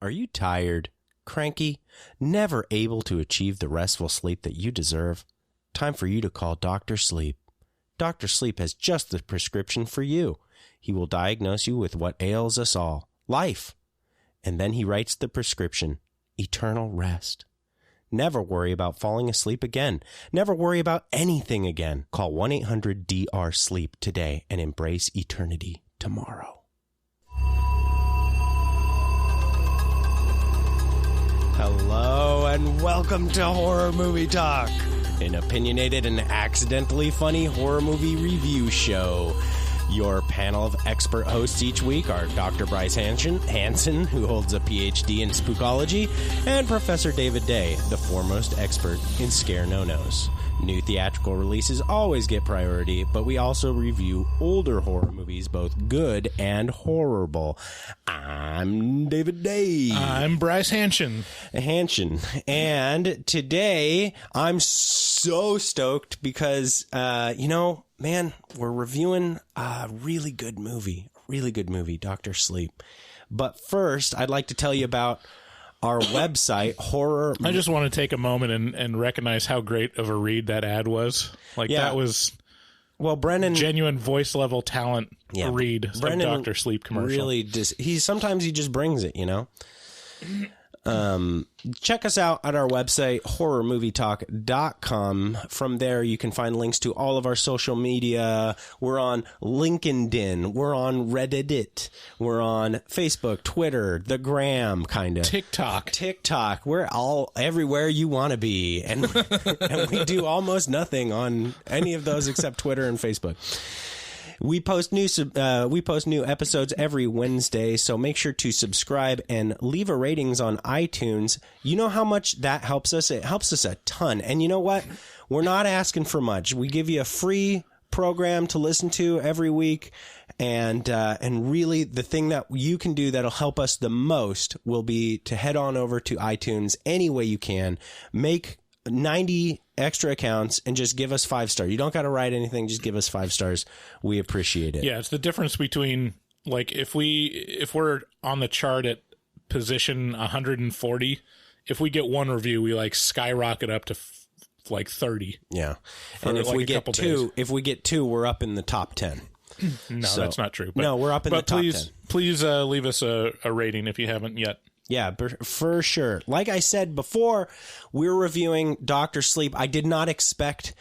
Are you tired, cranky, never able to achieve the restful sleep that you deserve? Time for you to call Dr. Sleep. Dr. Sleep has just the prescription for you. He will diagnose you with what ails us all, life. And then he writes the prescription, eternal rest. Never worry about falling asleep again. Never worry about anything again. Call 1-800-DR-SLEEP today and embrace eternity tomorrow. Hello and welcome to Horror Movie Talk, an opinionated and accidentally funny horror movie review show. Your panel of expert hosts each week are Dr. Bryce Hansen, who holds a PhD in spookology, and Professor David Day, the foremost expert in scare no-nos. New theatrical releases always get priority, but we also review older horror movies, both good and horrible. I'm David Day. I'm Bryce Hansen. And today I'm so stoked because, man, we're reviewing a really good movie, Dr. Sleep. But first, I'd like to tell you about our website, horror. I just want to take a moment and recognize how great of a read that ad was. That was Brennan, genuine voice level talent read Brennan of Dr. Sleep commercial. Really, sometimes he just brings it, you know. Check us out at our website, horrormovietalk.com. From there, you can find links to all of our social media. We're on LinkedIn. We're on Reddit. We're on Facebook, Twitter, the Gram, kind of. TikTok. We're all everywhere you want to be. And we do almost nothing on any of those except Twitter and Facebook. We post new episodes every Wednesday, so make sure to subscribe and leave a ratings on iTunes. You know how much that helps us? It helps us a ton. And you know what? We're not asking for much. We give you a free program to listen to every week, and really the thing that you can do that'll help us the most will be to head on over to iTunes any way you can, make 90 extra accounts, and just give us 5 stars. You don't got to write anything, just give us 5 stars. We appreciate it. Yeah, it's the difference between, like, if we're on the chart at position 140, if we get one review, we like skyrocket up to like 30. Yeah. And if we get two, we're up in the top 10. No, that's not true. But, no, we're up in the top 10. Please leave us a rating if you haven't yet. Yeah, for sure. Like I said before, we're reviewing Dr. Sleep. I did not expect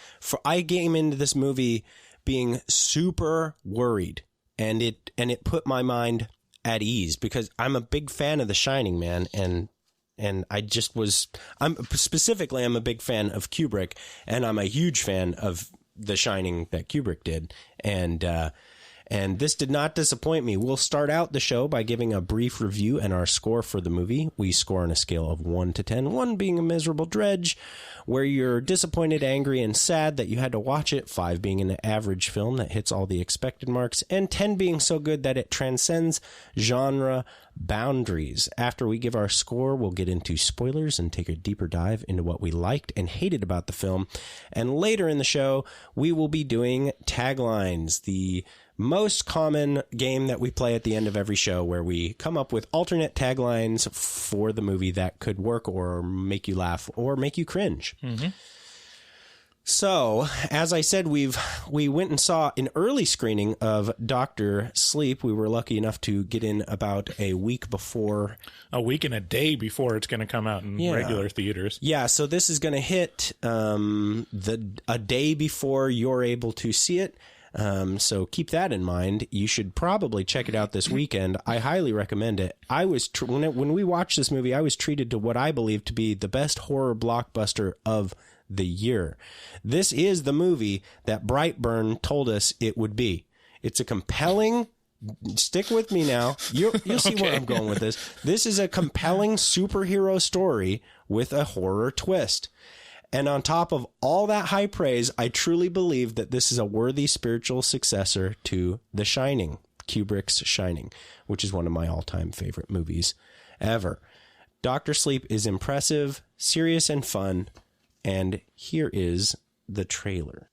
I came into this movie being super worried, and it put my mind at ease because I'm a big fan of The Shining, man, and I just was I'm a big fan of Kubrick, and I'm a huge fan of The Shining that Kubrick did, and this did not disappoint me. We'll start out the show by giving a brief review and our score for the movie. We score on a scale of 1 to 10, 1 being a miserable dredge, where you're disappointed, angry, and sad that you had to watch it, 5 being an average film that hits all the expected marks, and 10 being so good that it transcends genre boundaries. After we give our score, we'll get into spoilers and take a deeper dive into what we liked and hated about the film. And later in the show, we will be doing Taglines, the most common game that we play at the end of every show, where we come up with alternate taglines for the movie that could work or make you laugh or make you cringe. Mm-hmm. So, as I said, we went and saw an early screening of Dr. Sleep. We were lucky enough to get in about a week before. A week and a day before it's going to come out in regular theaters. Yeah, so this is going to hit a day before you're able to see it. So keep that in mind. You should probably check it out this weekend. I highly recommend it. I was when we watched this movie, I was treated to what I believe to be the best horror blockbuster of the year. This is the movie that Brightburn told us it would be. It's a compelling. Stick with me now. You'll see where I'm going with this. This is a compelling superhero story with a horror twist. And on top of all that high praise, I truly believe that this is a worthy spiritual successor to The Shining, Kubrick's Shining, which is one of my all-time favorite movies ever. Dr. Sleep is impressive, serious, and fun. And here is the trailer.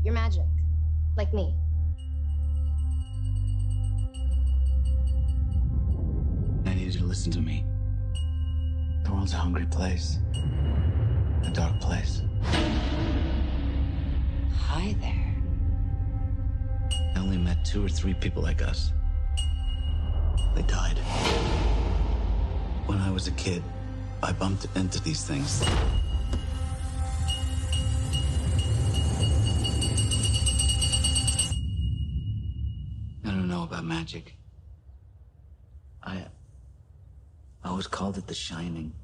You're magic. Like me. I need you to listen to me. The world's a hungry place. A dark place. Hi there. I only met 2 or 3 people like us. They died. When I was a kid, I bumped into these things. I don't know about magic. I always called it The Shining.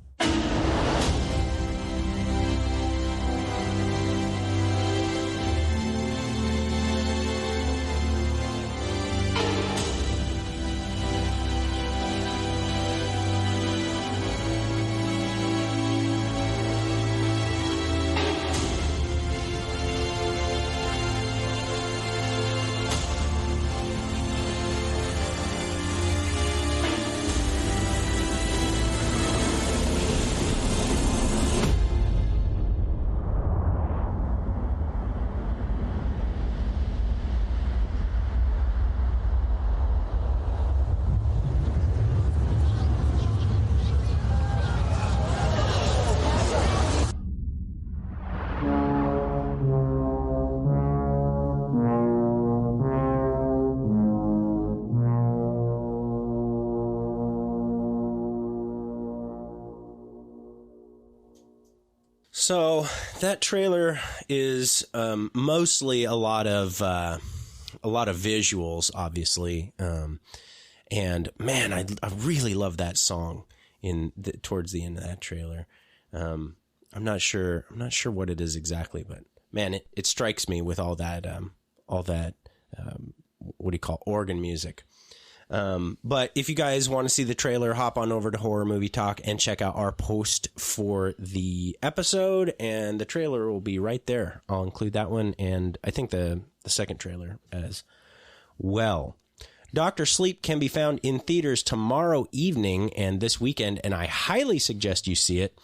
So that trailer is mostly a lot of visuals, obviously, and man, I really love that song towards the end of that trailer. I'm not sure what it is exactly, but man, it strikes me with all that what do you call organ music. But if you guys want to see the trailer, hop on over to Horror Movie Talk and check out our post for the episode, and the trailer will be right there. I'll include that one, and I think the second trailer as well. Dr. Sleep can be found in theaters tomorrow evening and this weekend, and I highly suggest you see it.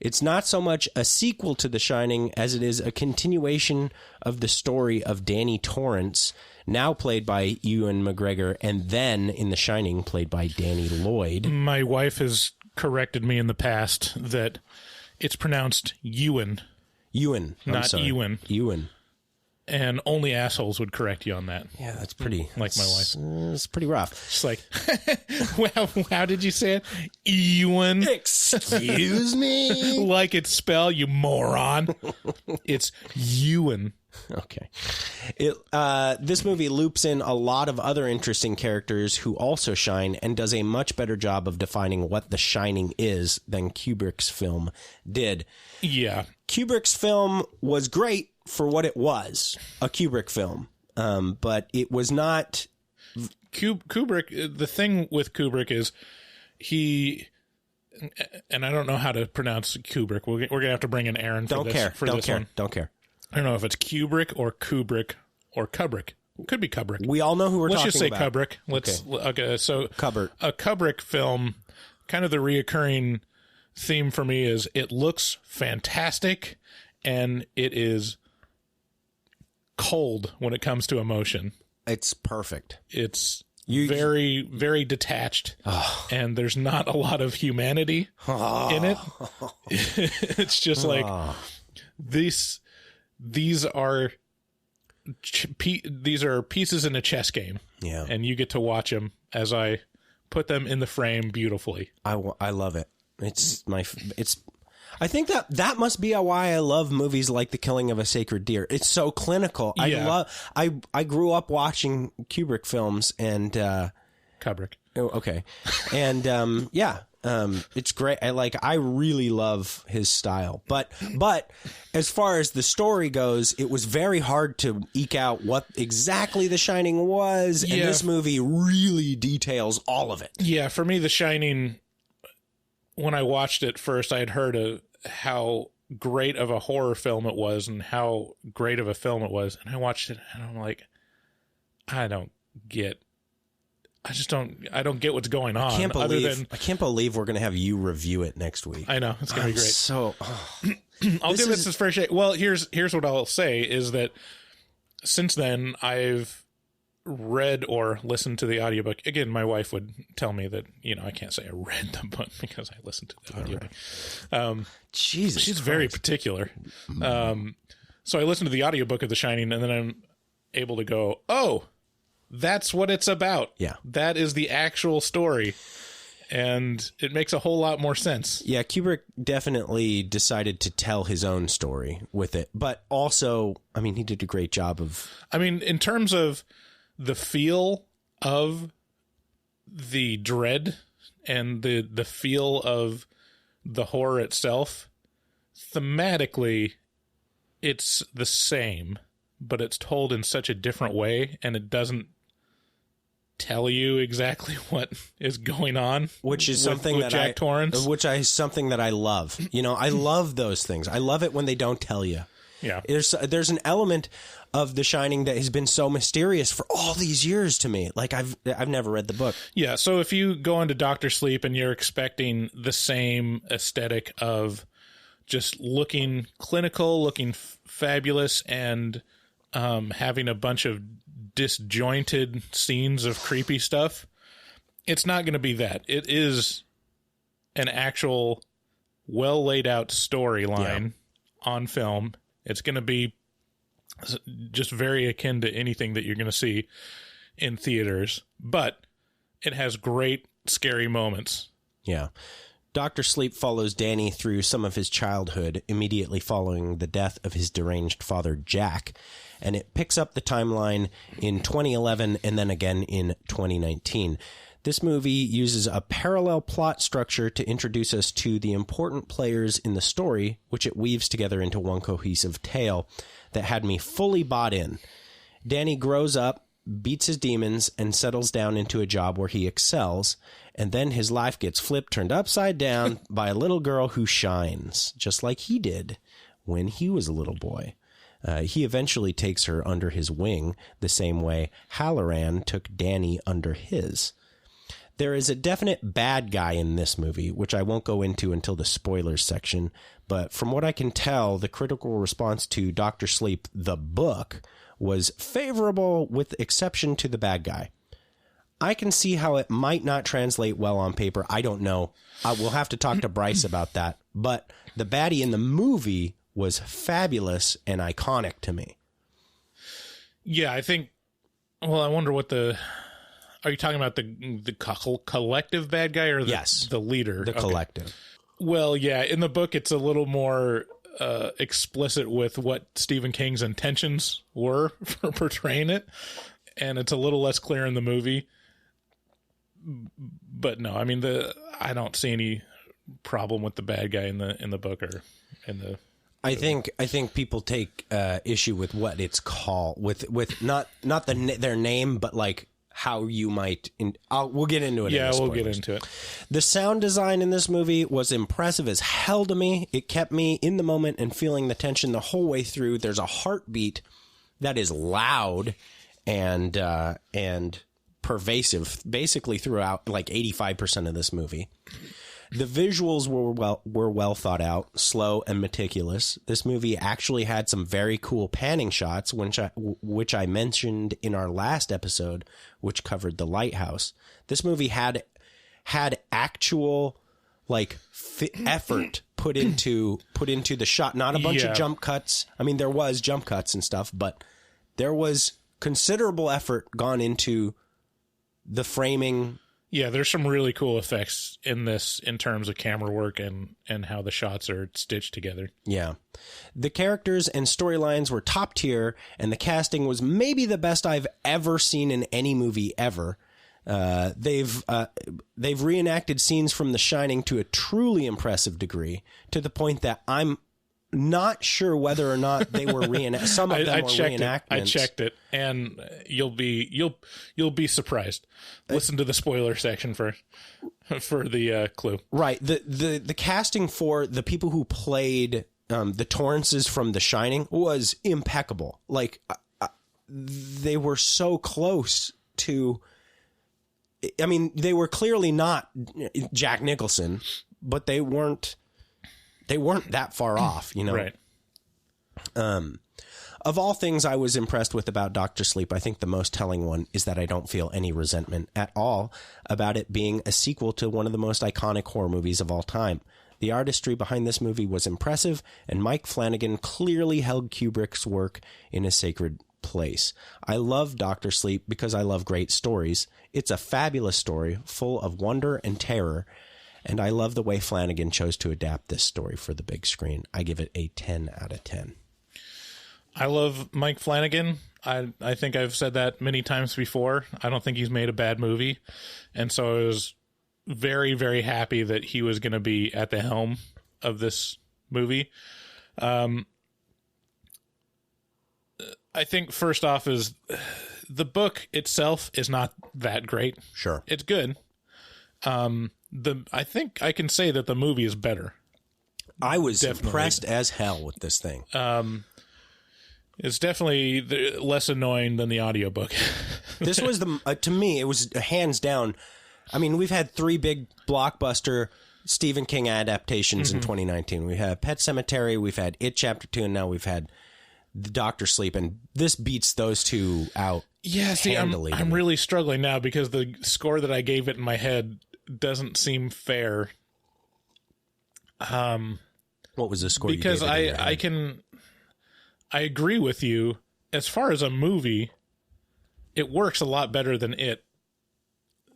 It's not so much a sequel to The Shining as it is a continuation of the story of Danny Torrance, now played by Ewan McGregor, and then in The Shining played by Danny Lloyd. My wife has corrected me in the past that it's pronounced Ewan. Ewan. Not Ewan. Ewan. And only assholes would correct you on that. Yeah, that's pretty... Like my wife. It's pretty rough. She's like, well, how did you say it? Ewan. Excuse me? Like it's spelled, you moron. It's Ewan. Okay. This movie loops in a lot of other interesting characters who also shine and does a much better job of defining what The Shining is than Kubrick's film did. Yeah. Kubrick's film was great for what it was, a Kubrick film, but it was not... Kubrick, the thing with Kubrick is he... And I don't know how to pronounce Kubrick. We're going to have to bring in Aaron for this one. Don't care. I don't know if it's Kubrick or Kubrick or Kubrick. It could be Kubrick. We all know who we're talking about. Let's just say Kubrick. Okay, so a Kubrick film, kind of the reoccurring theme for me is it looks fantastic and it is cold when it comes to emotion. It's perfect. It's very, very detached, and there's not a lot of humanity in it. It's just like these are pieces in a chess game. Yeah, and you get to watch them as I put them in the frame beautifully. I love it. I think that must be why I love movies like The Killing of a Sacred Deer. It's so clinical. Yeah. I grew up watching Kubrick films and Kubrick. Oh, okay. And it's great. I really love his style. But as far as the story goes, it was very hard to eke out what exactly The Shining was, and this movie really details all of it. Yeah, for me The Shining, when I watched it first, I had heard of how great of a horror film it was and how great of a film it was. And I watched it and I'm like, I don't get what's going on. I can't believe we're going to have you review it next week. I know. It's going to be great. So I'll give this fair shake. Well, here's what I'll say is that since then, I've read or listened to the audiobook. Again, my wife would tell me that, I can't say I read the book because I listened to the audiobook. Jesus she's Christ. very particular. So I listened to the audiobook of The Shining, and then I'm able to go, oh, that's what it's about. Yeah. That is the actual story. And it makes a whole lot more sense. Yeah, Kubrick definitely decided to tell his own story with it. But also, I mean, he did a great job of... in terms of the feel of the dread and the feel of the horror itself, thematically, it's the same, but it's told in such a different way, and it doesn't tell you exactly what is going on, which is something that Jack Torrance, which is something that I love. I love those things. I love it when they don't tell you. Yeah, there's an element of The Shining that has been so mysterious for all these years to me. Like I've never read the book. Yeah, so if you go into Dr. Sleep and you're expecting the same aesthetic of just looking clinical, looking fabulous, and having a bunch of disjointed scenes of creepy stuff, it's not going to be that. It is an actual well laid out storyline on film. It's going to be just very akin to anything that you're going to see in theaters, but it has great scary moments. Yeah. Dr. Sleep follows Danny through some of his childhood immediately following the death of his deranged father, Jack, and it picks up the timeline in 2011 and then again in 2019. This movie uses a parallel plot structure to introduce us to the important players in the story, which it weaves together into one cohesive tale that had me fully bought in. Danny grows up, beats his demons, and settles down into a job where he excels, and then his life gets turned upside down by a little girl who shines, just like he did when he was a little boy. He eventually takes her under his wing, the same way Halloran took Danny under his. There is a definite bad guy in this movie, which I won't go into until the spoilers section, but from what I can tell, the critical response to Dr. Sleep, the book, was favorable with exception to the bad guy. I can see how it might not translate well on paper. I don't know. We'll have to talk to Bryce about that. But the baddie in the movie was fabulous and iconic to me. Yeah, I think... Well, I wonder what the... Are you talking about the collective bad guy or the leader? The collective. Well, yeah, in the book, it's a little more explicit with what Stephen King's intentions were for portraying it, and it's a little less clear in the movie. But no, I mean, I don't see any problem with the bad guy in the book or in the... I think people take issue with what it's called, with not their name, but like how you might. We'll get into it. Yeah, we'll get into it. The sound design in this movie was impressive as hell to me. It kept me in the moment and feeling the tension the whole way through. There's a heartbeat that is loud and pervasive, basically throughout like 85% of this movie. The visuals were well thought out, slow and meticulous. This movie actually had some very cool panning shots, which I mentioned in our last episode, which covered the lighthouse. This movie had actual like effort put into the shot, not a bunch of jump cuts. I mean, there was jump cuts and stuff, but there was considerable effort gone into the framing. Yeah, there's some really cool effects in this in terms of camera work and how the shots are stitched together. Yeah. The characters and storylines were top tier, and the casting was maybe the best I've ever seen in any movie ever. They've reenacted scenes from The Shining to a truly impressive degree, to the point that I'm not sure whether or not they were some of them were reenactments. I checked it, and you'll be surprised. Listen to the spoiler section for the clue. Right. The casting for the people who played the Torrances from The Shining was impeccable. Like they were so close to. I mean, they were clearly not Jack Nicholson, but they weren't that far off, you know? Right. Of all things I was impressed with about Dr. Sleep, I think the most telling one is that I don't feel any resentment at all about it being a sequel to one of the most iconic horror movies of all time. The artistry behind this movie was impressive, and Mike Flanagan clearly held Kubrick's work in a sacred place. I love Dr. Sleep because I love great stories. It's a fabulous story, full of wonder and terror, and I love the way Flanagan chose to adapt this story for the big screen. I give it a 10 out of 10. I love Mike Flanagan. I think I've said that many times before. I don't think he's made a bad movie. And so I was very, very happy that he was going to be at the helm of this movie. I think first off is the book itself is not that great. Sure. It's good. I think I can say that the movie is better. I was impressed as hell with this thing. It's definitely less annoying than the audiobook. This was to me, it was hands down. I mean, we've had 3 big blockbuster Stephen King adaptations in 2019. We had Pet Sematary, we've had It Chapter 2, and now we've had The Doctor Sleep, and this beats those 2 out. Yeah, see, handily. I'm really struggling now because the score that I gave it in my head doesn't seem fair. What was the score? Because I agree with you. As far as a movie, it works a lot better than It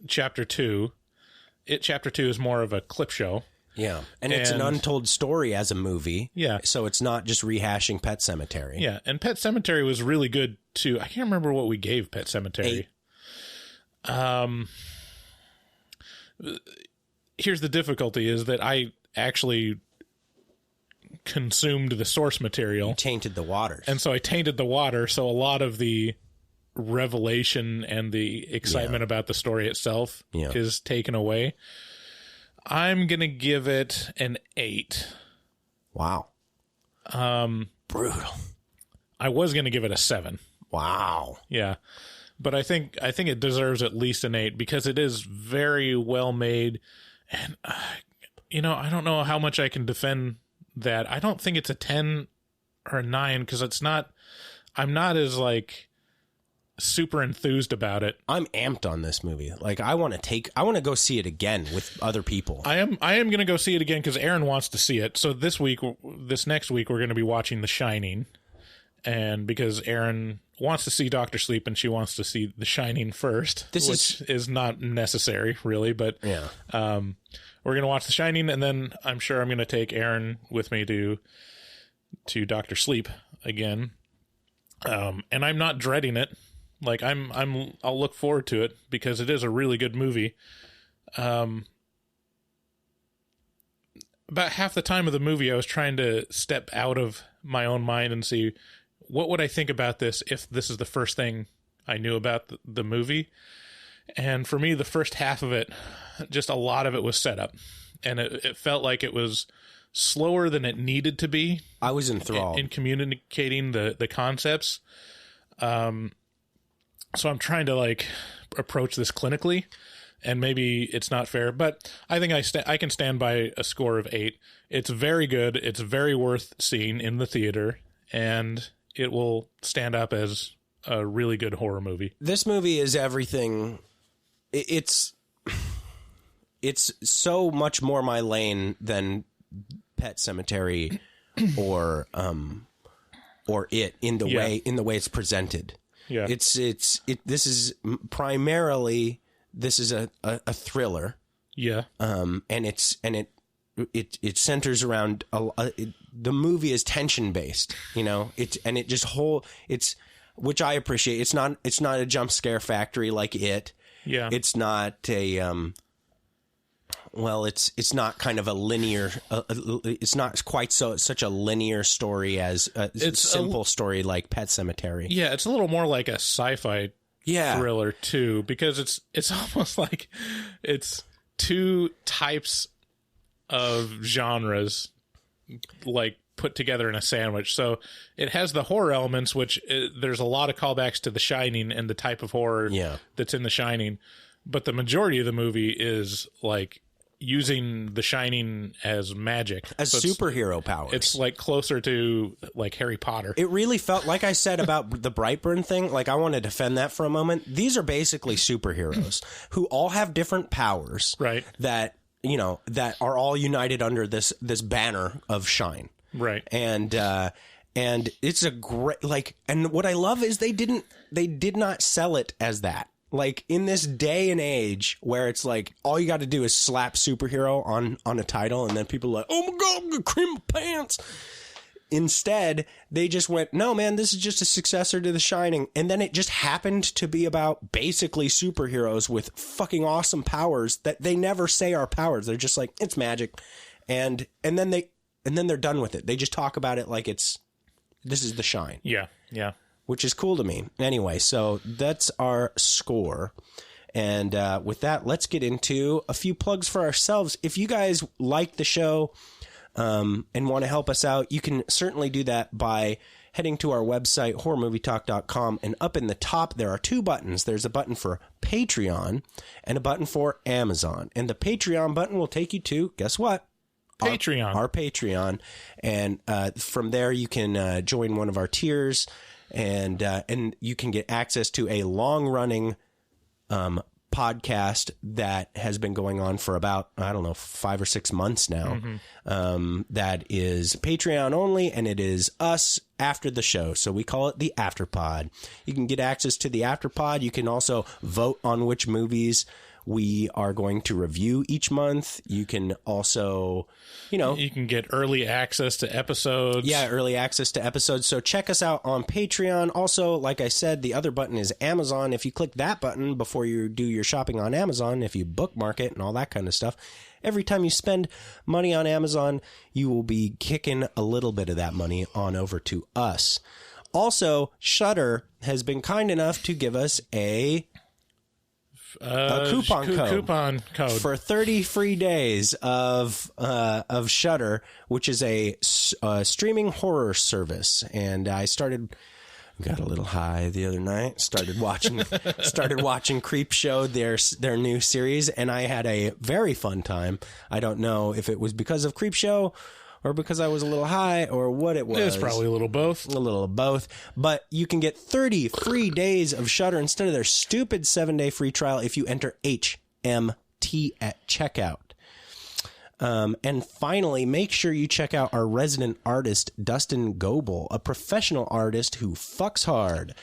Chapter 2. It Chapter 2 is more of a clip show. Yeah, and it's an untold story as a movie. Yeah. So it's not just rehashing Pet Sematary. Yeah, and Pet Sematary was really good, too. I can't remember what we gave Pet Sematary. 8. Here's the difficulty, is that I actually consumed the source material. You tainted the waters. And so I tainted the water, so a lot of the revelation and the excitement about the story itself is taken away. I'm going to give it an 8. Wow. Brutal. I was going to give it a 7. Wow. Yeah. But I think it deserves at least an 8 because it is very well made. And, I don't know how much I can defend that. I don't think it's a 10 or a 9 because I'm not as super enthused about it. I'm amped on this movie. I want to go see it again with other people. I am going to go see it again because Aaron wants to see it. So this next week, we're going to be watching The Shining. And because Aaron wants to see Dr. Sleep and she wants to see The Shining first, which is not necessary really, but yeah. We're going to watch The Shining, and then I'm sure I'm going to take Aaron with me to Dr. Sleep again. And I'm not dreading it. I'll look forward to it because it is a really good movie. About half the time of the movie, I was trying to step out of my own mind and see what would I think about this if this is the first thing I knew about the movie. And for me, the first half of it, just a lot of it was set up. And it felt like it was slower than it needed to be. I was enthralled. In communicating the concepts. So I'm trying to approach this clinically. And maybe it's not fair, but I think I can stand by a score of 8. It's very good. It's very worth seeing in the theater. And it will stand up as a really good horror movie. This movie is everything. It's so much more my lane than Pet Sematary or It in the way it's presented. Yeah. This is primarily a thriller. Yeah. And it centers around the movie is tension based, which I appreciate. It's not a jump scare factory like It. Yeah. It's not it's not kind of a linear. It's not quite such a linear story as it's a simple story like Pet Sematary. Yeah, it's a little more like a sci-fi thriller too, because it's almost like it's 2 types of genres put together in a sandwich. So it has the horror elements, which there's a lot of callbacks to The Shining and the type of horror that's in The Shining, but the majority of the movie is using The Shining as magic. As superhero powers. It's like closer to like Harry Potter. It really felt, like I said about the Brightburn thing, like I want to defend that for a moment. These are basically superheroes who all have different powers. Right. That, you know, that are all united under this banner of shine. Right. And it's a great, like, and what I love is they did not sell it as that. Like, in this day and age where it's like, all you got to do is slap superhero on a title, and then people are like, oh my God, I'm going to cream my pants. Instead, they just went, no, man, this is just a successor to The Shining. And then it just happened to be about basically superheroes with fucking awesome powers that they never say are powers. They're just like, it's magic. And then they're done with it. They just talk about it like this is The Shine. Yeah. Yeah. Which is cool to me. Anyway, so that's our score. And with that, let's get into a few plugs for ourselves. If you guys like the show and want to help us out, you can certainly do that by heading to our website, horrormovietalk.com. And up in the top, there are two buttons. There's a button for Patreon and a button for Amazon. And the Patreon button will take you to, guess what? Patreon. Our Patreon. And from there, you can join one of our tiers. And you can get access to a long-running podcast that has been going on for about, 5 or 6 months now. Mm-hmm. That is Patreon only, and it is us after the show. So we call it the Afterpod. You can get access to the Afterpod. You can also vote on which movies we are going to review each month. You can also, you can get early access to episodes. Yeah, early access to episodes. So check us out on Patreon. Also, like I said, the other button is Amazon. If you click that button before you do your shopping on Amazon, if you bookmark it and all that kind of stuff, every time you spend money on Amazon, you will be kicking a little bit of that money on over to us. Also, Shudder has been kind enough to give us a coupon code for 30 free days of Shudder, which is a streaming horror service. And I got a little high the other night, started watching Creepshow, their new series, and I had a very fun time. I don't know if it was because of Creepshow or because I was a little high, or what it was. It's probably a little of both. A little of both. But you can get 30 free days of Shudder instead of their stupid 7-day free trial if you enter HMT at checkout. And finally, make sure you check out our resident artist, Dustin Goebel, a professional artist who fucks hard.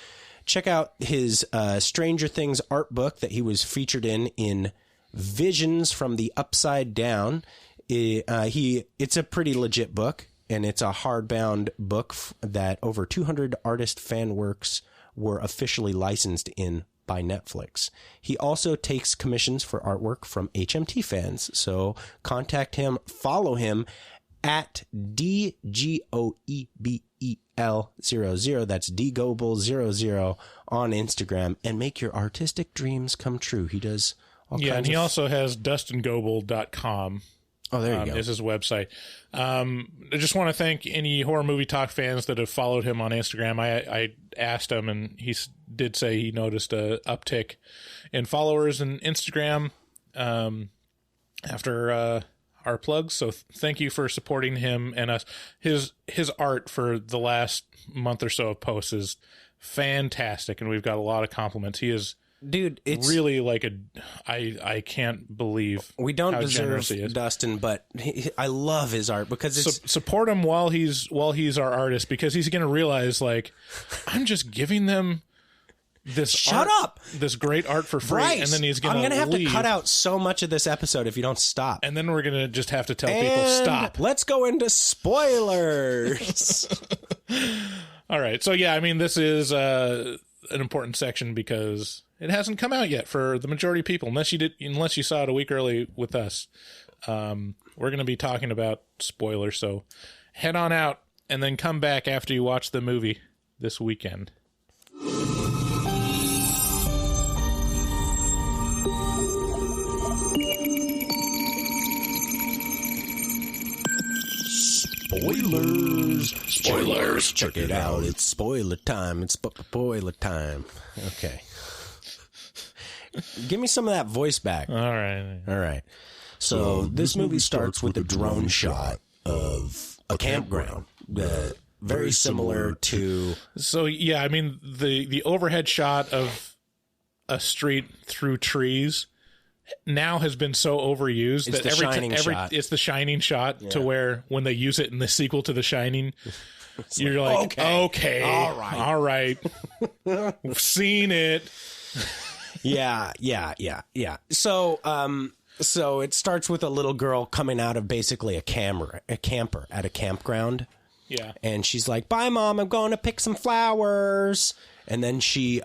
Check out his Stranger Things art book that he was featured in Visions from the Upside Down. It's a pretty legit book, and it's a hardbound book that over 200 artist fan works were officially licensed in by Netflix. He also takes commissions for artwork from HMT fans, so contact him, follow him at DGOEBEL00, that's DGoebel00 on Instagram, and make your artistic dreams come true. He does all kinds and he also has DustinGoebel.com. Oh, there you go. Is his website. I just want to thank any Horror Movie Talk fans that have followed him on Instagram. I asked him, and he did say he noticed a uptick in followers in Instagram after our plugs. So thank you for supporting him and us. His art for the last month or so of posts is fantastic, and we've got a lot of compliments. He is... Dude, it's really like I can't believe we don't how deserve he is. Dustin, but I love his art because it's support him while he's our artist, because he's going to realize, like, I'm just giving them this this great art for free, Bryce, and then he's going I'm to have to cut out so much of this episode if you don't stop, and then we're going to just have to tell people stop. Let's go into spoilers. All right, so yeah, I mean, this is an important section because it hasn't come out yet for the majority of people, unless you saw it a week early with us. We're going to be talking about spoilers, so head on out and then come back after you watch the movie this weekend. Spoilers. Check it out. It's spoiler time. It's spoiler time. Okay. Give me some of that voice back. All right. So this movie starts with a drone shot of a campground, very similar to. So yeah, I mean the overhead shot of a street through trees now has been so overused that it's the Shining shot to where when they use it in the sequel to The Shining, you're like, okay, all right, we've seen it. Yeah. So it starts with a little girl coming out of basically a camper at a campground. Yeah. And she's like, "Bye, Mom. I'm going to pick some flowers." And then she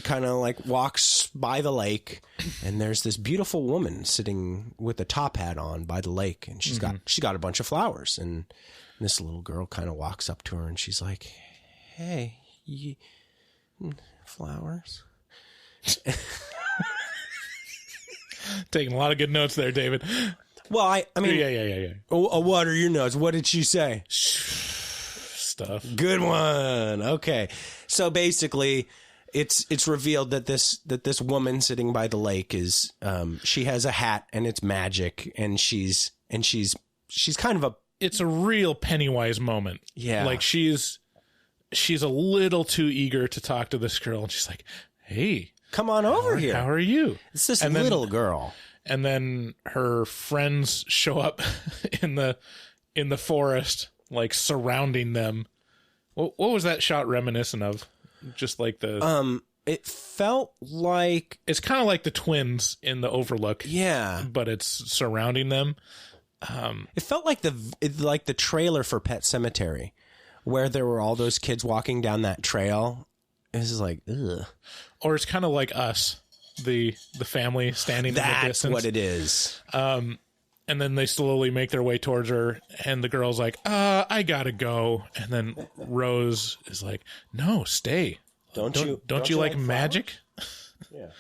kind of like walks by the lake, and there's this beautiful woman sitting with a top hat on by the lake, and she's got a bunch of flowers. And this little girl kind of walks up to her, and she's like, "Hey, flowers." Taking a lot of good notes there, David. Well, I mean, yeah. What are your notes? What did she say? Stuff. Good one. Okay, so basically, it's revealed that this woman sitting by the lake is she has a hat and it's magic, and she's kind of a. It's a real Pennywise moment. Yeah, like she's a little too eager to talk to this girl, and she's like, "Hey, come on over here. How are you?" It's this little girl. And then her friends show up in the forest, like surrounding them. What was that shot reminiscent of? Just like the it felt like it's kind of like the twins in The Overlook. Yeah, but it's surrounding them. It felt like the trailer for Pet Sematary, where there were all those kids walking down that trail. This is like, ugh. Or it's kind of like Us, the family standing in the distance. That's what it is. And then they slowly make their way towards her, and the girl's like, I gotta go. And then Rose is like, no, stay. Don't you like magic? Yeah.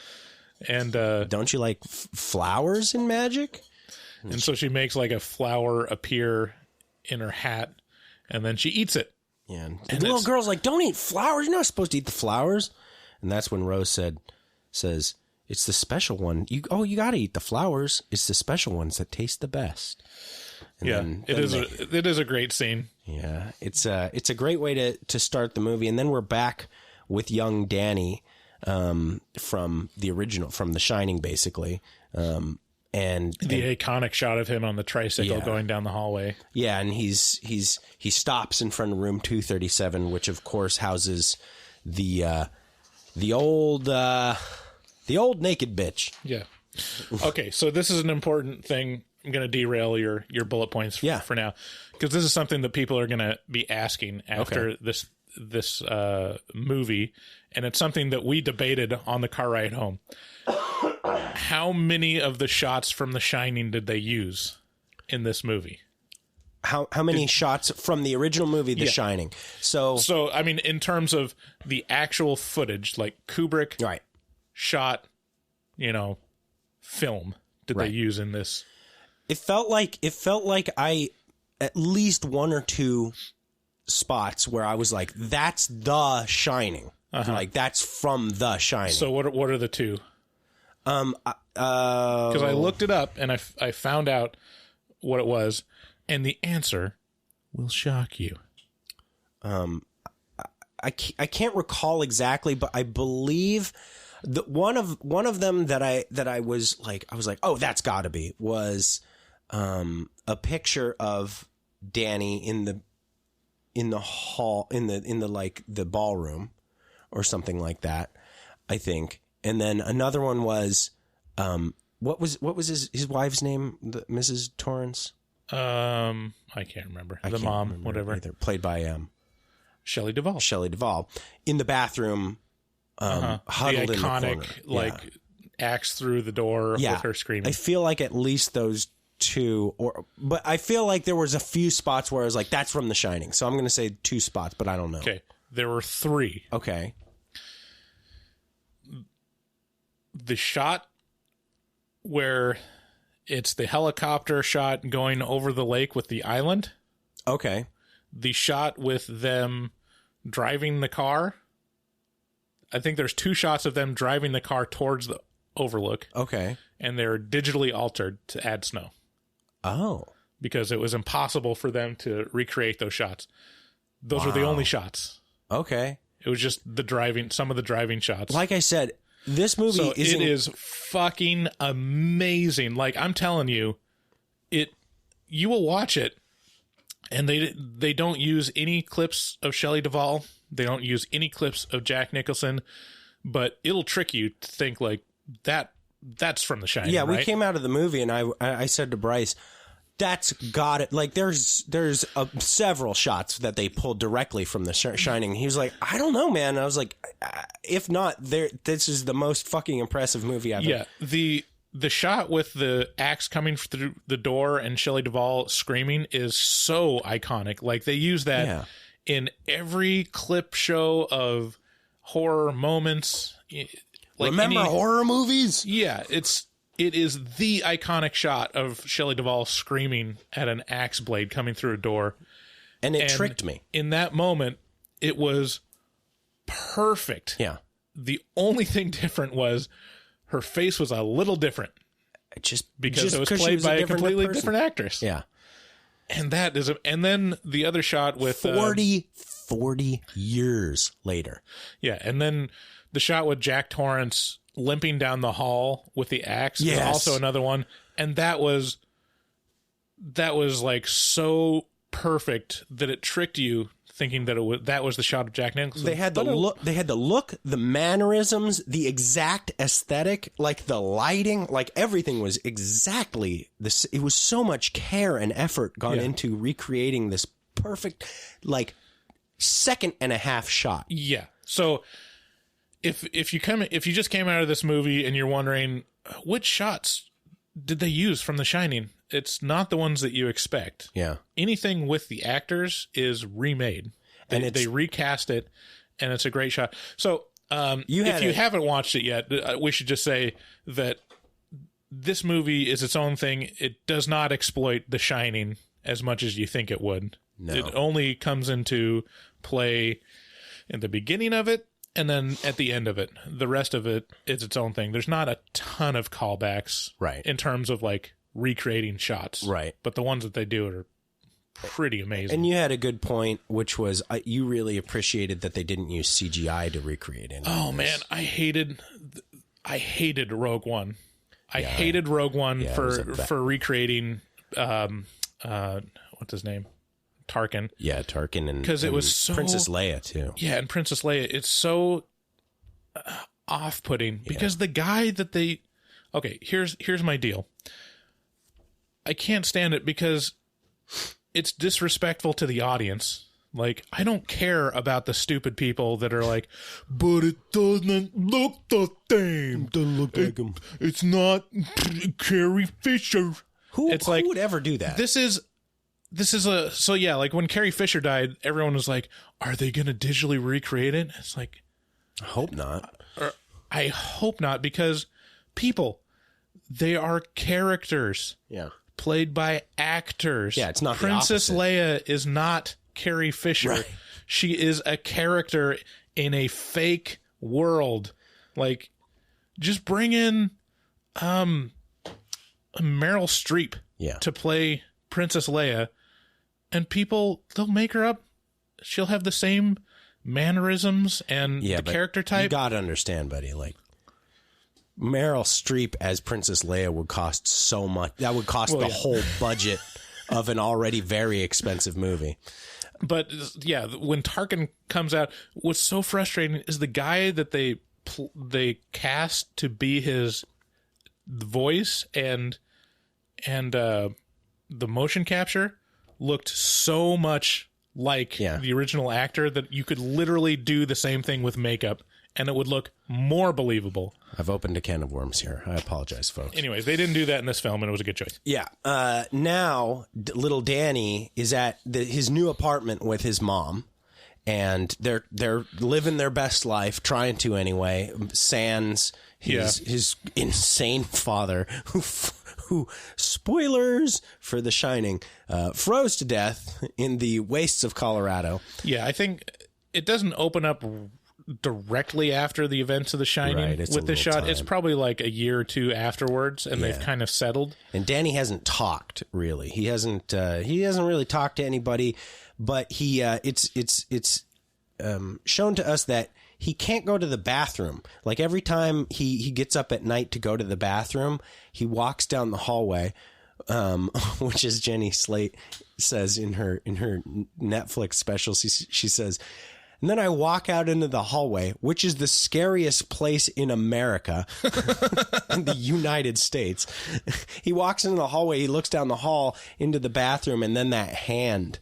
And don't you like flowers and magic? And so she makes like a flower appear in her hat, and then she eats it. Yeah. And the little girl's like, don't eat flowers. You're not supposed to eat the flowers. And that's when Rose says, it's the special one. You got to eat the flowers. It's the special ones that taste the best. And it is a great scene. Yeah. It's a great way to start the movie. And then we're back with young Danny from The Shining, basically. And the iconic shot of him on the tricycle going down the hallway. Yeah, and he stops in front of room 237, which of course houses the old naked bitch. Yeah. Okay, so this is an important thing. I'm going to derail your bullet points for now, because this is something that people are going to be asking after this movie, and it's something that we debated on the car ride home. How many of the shots from The Shining did they use in this movie? How many shots from the original movie, The Shining? So I mean, in terms of the actual footage, like Kubrick shot, film, did they use in this? It felt like I at least one or two spots where I was like, that's The Shining. Like that's from The Shining. So what are the two? Because I looked it up and I found out what it was, and the answer will shock you. I can't recall exactly, but I believe that one of them that I was like, oh, that's got to be was a picture of Danny in the hall in the like the ballroom or something like that, I think. And then another one was, what was his wife's name? Mrs. Torrance? I can't remember. The mom, whatever. Either. Played by Shelley Duvall. Shelley Duvall in the bathroom, huddled the iconic, in the corner. axe through the door with her screaming. I feel like at least those two, but I feel like there was a few spots where I was like, that's from The Shining. So I'm going to say 2 spots, but I don't know. Okay, there were 3. Okay. The shot where it's the helicopter shot going over the lake with the island. Okay. The shot with them driving the car. I think there's 2 shots of them driving the car towards the overlook. Okay. And they're digitally altered to add snow. Oh. Because it was impossible for them to recreate those shots. Those were the only shots. Okay. It was just some of the driving shots. Like I said, this movie it is fucking amazing. Like, I'm telling you, you will watch it, and they don't use any clips of Shelley Duvall. They don't use any clips of Jack Nicholson, but it'll trick you to think like that's from The Shining. Yeah, we right? came out of the movie, and I said to Bryce, that's got it. Like, there's several shots that they pulled directly from The Shining. He was like, I don't know, man. And I was like, if not, this is the most fucking impressive movie I've ever. Yeah, the shot with the axe coming through the door and Shelley Duvall screaming is so iconic. Like, they use that in every clip show of horror moments. Like, remember horror movies? Yeah, it is the iconic shot of Shelley Duvall screaming at an axe blade coming through a door. And it tricked me. In that moment, it was perfect. Yeah. The only thing different was her face was a little different. Because it was played by a completely different actress. Yeah. And and then the other shot with 40 years later. Yeah, and then the shot with Jack Torrance limping down the hall with the axe is also another one. And that was like so perfect that it tricked you thinking that was the shot of Jack Nicholson. They had the look, the mannerisms, the exact aesthetic, like the lighting, like everything was exactly this. It was so much care and effort gone into recreating this perfect, like, second and a half shot. Yeah. So if you just came out of this movie and you're wondering which shots did they use from The Shining, it's not the ones that you expect. Yeah. Anything with the actors is remade. They recast it, and it's a great shot. So if you haven't watched it yet, we should just say that this movie is its own thing. It does not exploit The Shining as much as you think it would. No. It only comes into play in the beginning of it and then at the end of it. The rest of it is its own thing. There's not a ton of callbacks in terms of like recreating shots. Right. But the ones that they do are pretty amazing. And you had a good point, which was you really appreciated that they didn't use CGI to recreate it. Oh man, I hated Rogue One. I hated Rogue One for recreating what's his name? Tarkin. Yeah, Tarkin, and because it was so, Princess Leia too. Yeah, and Princess Leia. It's so off-putting because the guy that they. Okay, here's my deal. I can't stand it because it's disrespectful to the audience. Like, I don't care about the stupid people that are like, but it doesn't look the same. Doesn't look like him. It's not Carrie Fisher. Who would ever do that? This is like when Carrie Fisher died, everyone was like, are they going to digitally recreate it? It's like, I hope not. I hope not, because people, they are characters. Yeah. Played by actors. Yeah, it's not Princess the opposite. Leia is not Carrie Fisher. Right. She is a character in a fake world. Like, just bring in Meryl Streep to play Princess Leia, and people, they'll make her up. She'll have the same mannerisms and the character type. You gotta understand, buddy, like, Meryl Streep as Princess Leia would cost so much. That would cost whole budget of an already very expensive movie. But yeah, when Tarkin comes out, what's so frustrating is the guy that they cast to be his voice and the motion capture looked so much like the original actor that you could literally do the same thing with makeup and it would look more believable. I've opened a can of worms here. I apologize, folks. Anyways, they didn't do that in this film, and it was a good choice. Yeah. Now, little Danny is at his new apartment with his mom, and they're living their best life, trying to anyway. Sans his insane father, who spoilers for The Shining, froze to death in the wastes of Colorado. Yeah, I think it doesn't open up directly after the events of The Shining Right, it's a with this little shot. It's time. probably like a year or two afterwards, and they've kind of settled. And Danny hasn't talked really. He hasn't really talked to anybody, but it's shown to us that he can't go to the bathroom. Like every time he gets up at night to go to the bathroom, he walks down the hallway, which is Jenny Slate says in her Netflix special. She says, and then I walk out into the hallway, which is the scariest place in America, in the United States. He walks into the hallway, he looks down the hall into the bathroom, and then that hand,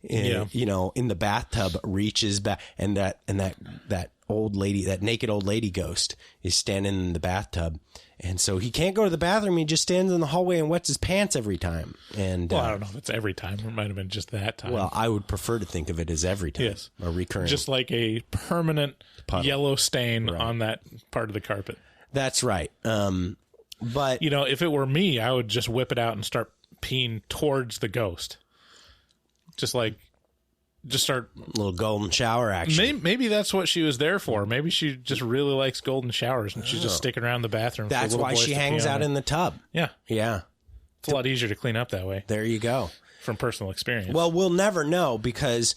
in the bathtub reaches back, and that old lady, that naked old lady ghost is standing in the bathtub. And so he can't go to the bathroom. He just stands in the hallway and wets his pants every time. And I don't know if it's every time. It might have been just that time. Well, I would prefer to think of it as every time. Yes. A recurring. Just like a permanent puddle. Yellow stain on that part of the carpet. That's right. But if it were me, I would just whip it out and start peeing towards the ghost. Just start a little golden shower action. Maybe that's what she was there for. Maybe she just really likes golden showers, and she's just sticking around the bathroom. That's why she hangs out in the tub. Yeah. Yeah. It's a lot easier to clean up that way. There you go. From personal experience. Well, we'll never know because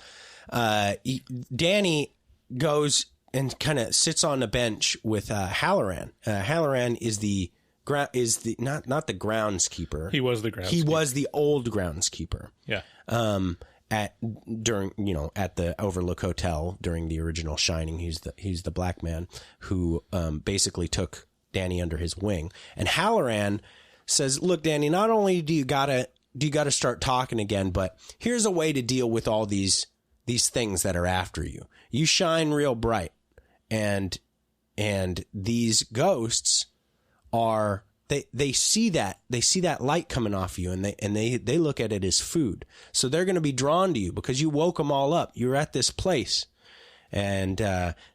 Danny goes and kind of sits on a bench with Halloran. Halloran is not the groundskeeper. He was the groundskeeper. He was the old groundskeeper. Yeah. At the Overlook Hotel during the original Shining. He's the black man who basically took Danny under his wing. And Halloran says, "Look, Danny, not only do you gotta start talking again, but here's a way to deal with all these things that are after you. You shine real bright, and these ghosts are." They see that light coming off you, and they look at it as food. So they're going to be drawn to you because you woke them all up. You're at this place, and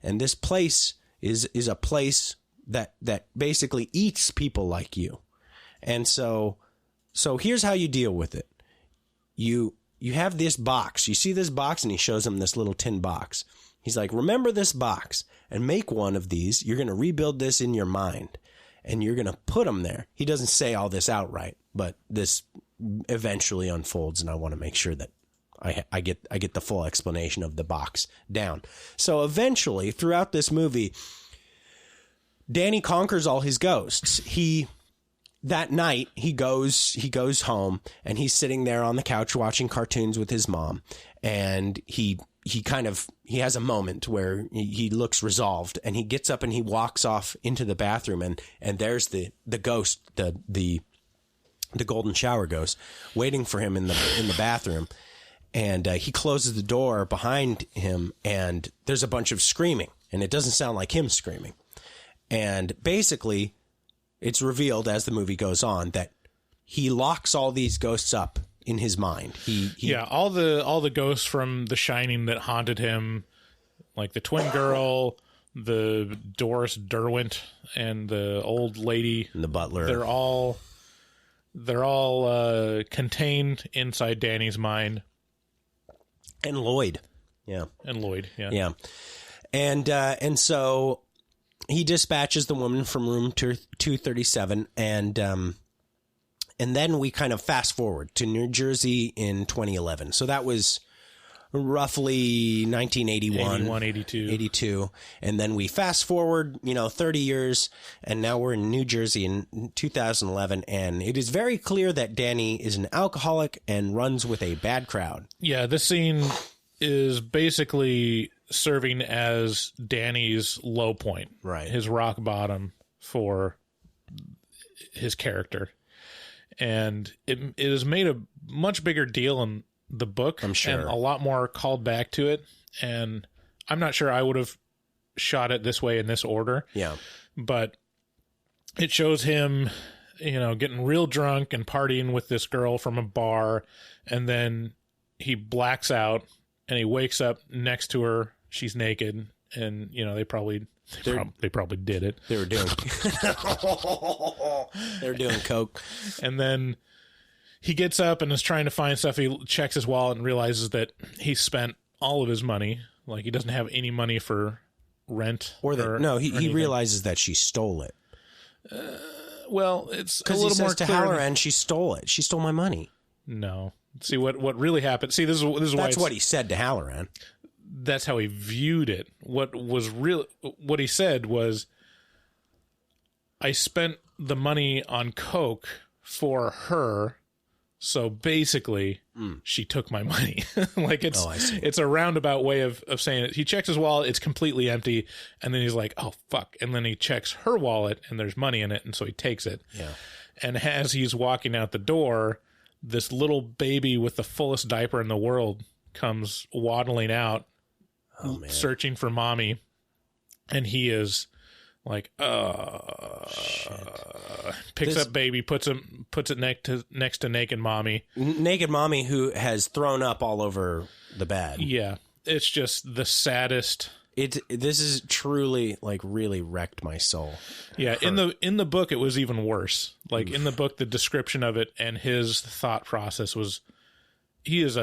this place is a place that basically eats people like you. And so here's how you deal with it. You have this box. You see this box, and he shows them this little tin box. He's like, remember this box and make one of these. You're going to rebuild this in your mind. And you're going to put them there. He doesn't say all this outright, but this eventually unfolds, and I want to make sure that I get the full explanation of the box down. So eventually, throughout this movie, Danny conquers all his ghosts. That night he goes home, and he's sitting there on the couch watching cartoons with his mom, and he has a moment where he looks resolved, and he gets up and he walks off into the bathroom, and there's the ghost, the golden shower ghost waiting for him in the bathroom. And he closes the door behind him, and there's a bunch of screaming, and it doesn't sound like him screaming. And basically it's revealed as the movie goes on that he locks all these ghosts up in his mind. All the ghosts from The Shining that haunted him, like the twin girl, the Doris Derwent, and the old lady, and the butler. They're all contained inside Danny's mind. And Lloyd. Yeah. Yeah. And so he dispatches the woman from room 237, and then we kind of fast forward to New Jersey in 2011. So that was roughly 1981, 82. And then we fast forward, 30 years, and now we're in New Jersey in 2011. And it is very clear that Danny is an alcoholic and runs with a bad crowd. Yeah, this scene is basically serving as Danny's low point, right? His rock bottom for his character. And it has made a much bigger deal in the book. I'm sure. And a lot more called back to it. And I'm not sure I would have shot it this way in this order. Yeah. But it shows him, getting real drunk and partying with this girl from a bar. And then he blacks out and he wakes up next to her. She's naked. And, they probably did it. They were doing coke. And then he gets up and is trying to find stuff. He checks his wallet and realizes that he spent all of his money. Like, he doesn't have any money for rent. Or that or he anything. realizes that she stole it. Well, it's a Because little he more says to clear. Halloran, she stole it. She stole my money. No. See what really happened. See, this is why That's what he said to Halloran. that's how he viewed it. What he said was, I spent the money on coke for her, so basically she took my money. Like I see. it's a roundabout way of saying it. He checks his wallet, it's completely empty, and then he's like, oh fuck, and then he checks her wallet and there's money in it, and so he takes it. Yeah. And as he's walking out the door, this little baby with the fullest diaper in the world comes waddling out, searching for mommy, and he is like, picks up baby, puts it next to naked mommy. Naked mommy who has thrown up all over the bed. Yeah, it's just the saddest. This is truly like really wrecked my soul. Yeah, in the book it was even worse. Like in the book, the description of it and his thought process was, he is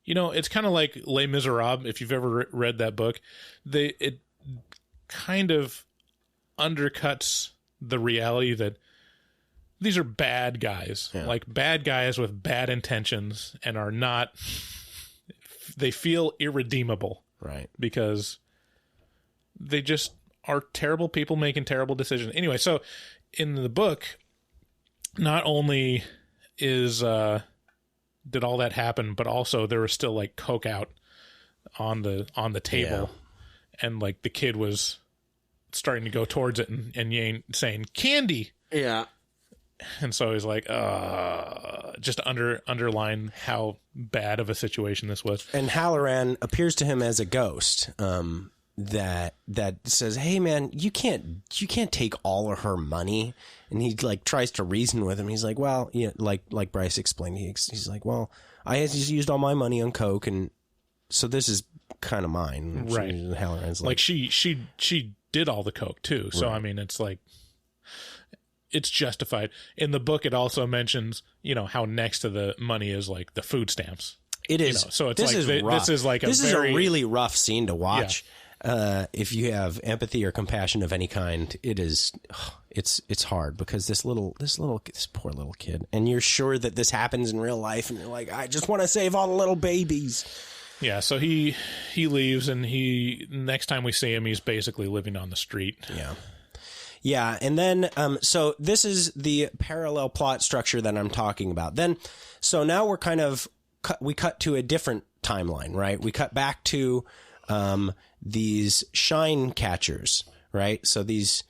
it's kind of like Les Miserables. If you've ever read that book, it kind of undercuts the reality that these are bad guys, like bad guys with bad intentions, and are not. They feel irredeemable. Right. Because they just are terrible people making terrible decisions. Anyway, so in the book, not only did all that happen, but also there was still like coke out on the table, and like the kid was starting to go towards it and saying candy. Yeah. And so he's like, just underline how bad of a situation this was. And Halloran appears to him as a ghost that says, "Hey man, you can't take all of her money." And he like tries to reason with him. He's like, "Well, yeah, like Bryce explained, he's like, well, I just used all my money on coke, and so this is kind of mine." Right. And Halloran's like she did all the coke too. So I mean, it's like, it's justified. In the book, it also mentions, how next to the money is like the food stamps. It is. So it's this like, is rough. this is a really rough scene to watch. Yeah. If you have empathy or compassion of any kind, it's hard, because this poor little kid, and you're sure that this happens in real life, and you're like, I just want to save all the little babies. Yeah. So he leaves, and next time we see him, he's basically living on the street. Yeah. Yeah, and then, so this is the parallel plot structure that I'm talking about. Then, so now we're kind of, we cut to a different timeline, right? We cut back to these shine catchers, right? So this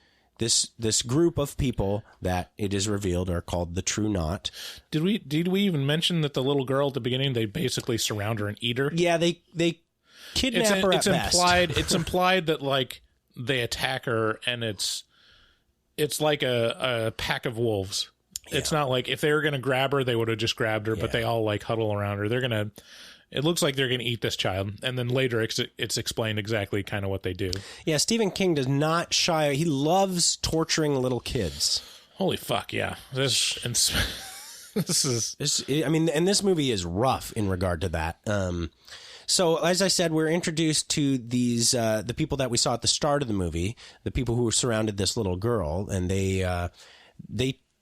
group of people that it is revealed are called the True Knot. Did we even mention that the little girl at the beginning, they basically surround her and eat her? Yeah, they kidnap her at best. It's implied that like they attack her, and it's like a pack of wolves. Yeah. It's not like if they were going to grab her, they would have just grabbed her, but they all like huddle around her. It looks like they're going to eat this child. And then later it's explained exactly kind of what they do. Yeah. Stephen King does not shy. He loves torturing little kids. Holy fuck. Yeah. This movie is rough in regard to that. So, as I said, we're introduced to these the people that we saw at the start of the movie, the people who surrounded this little girl, and they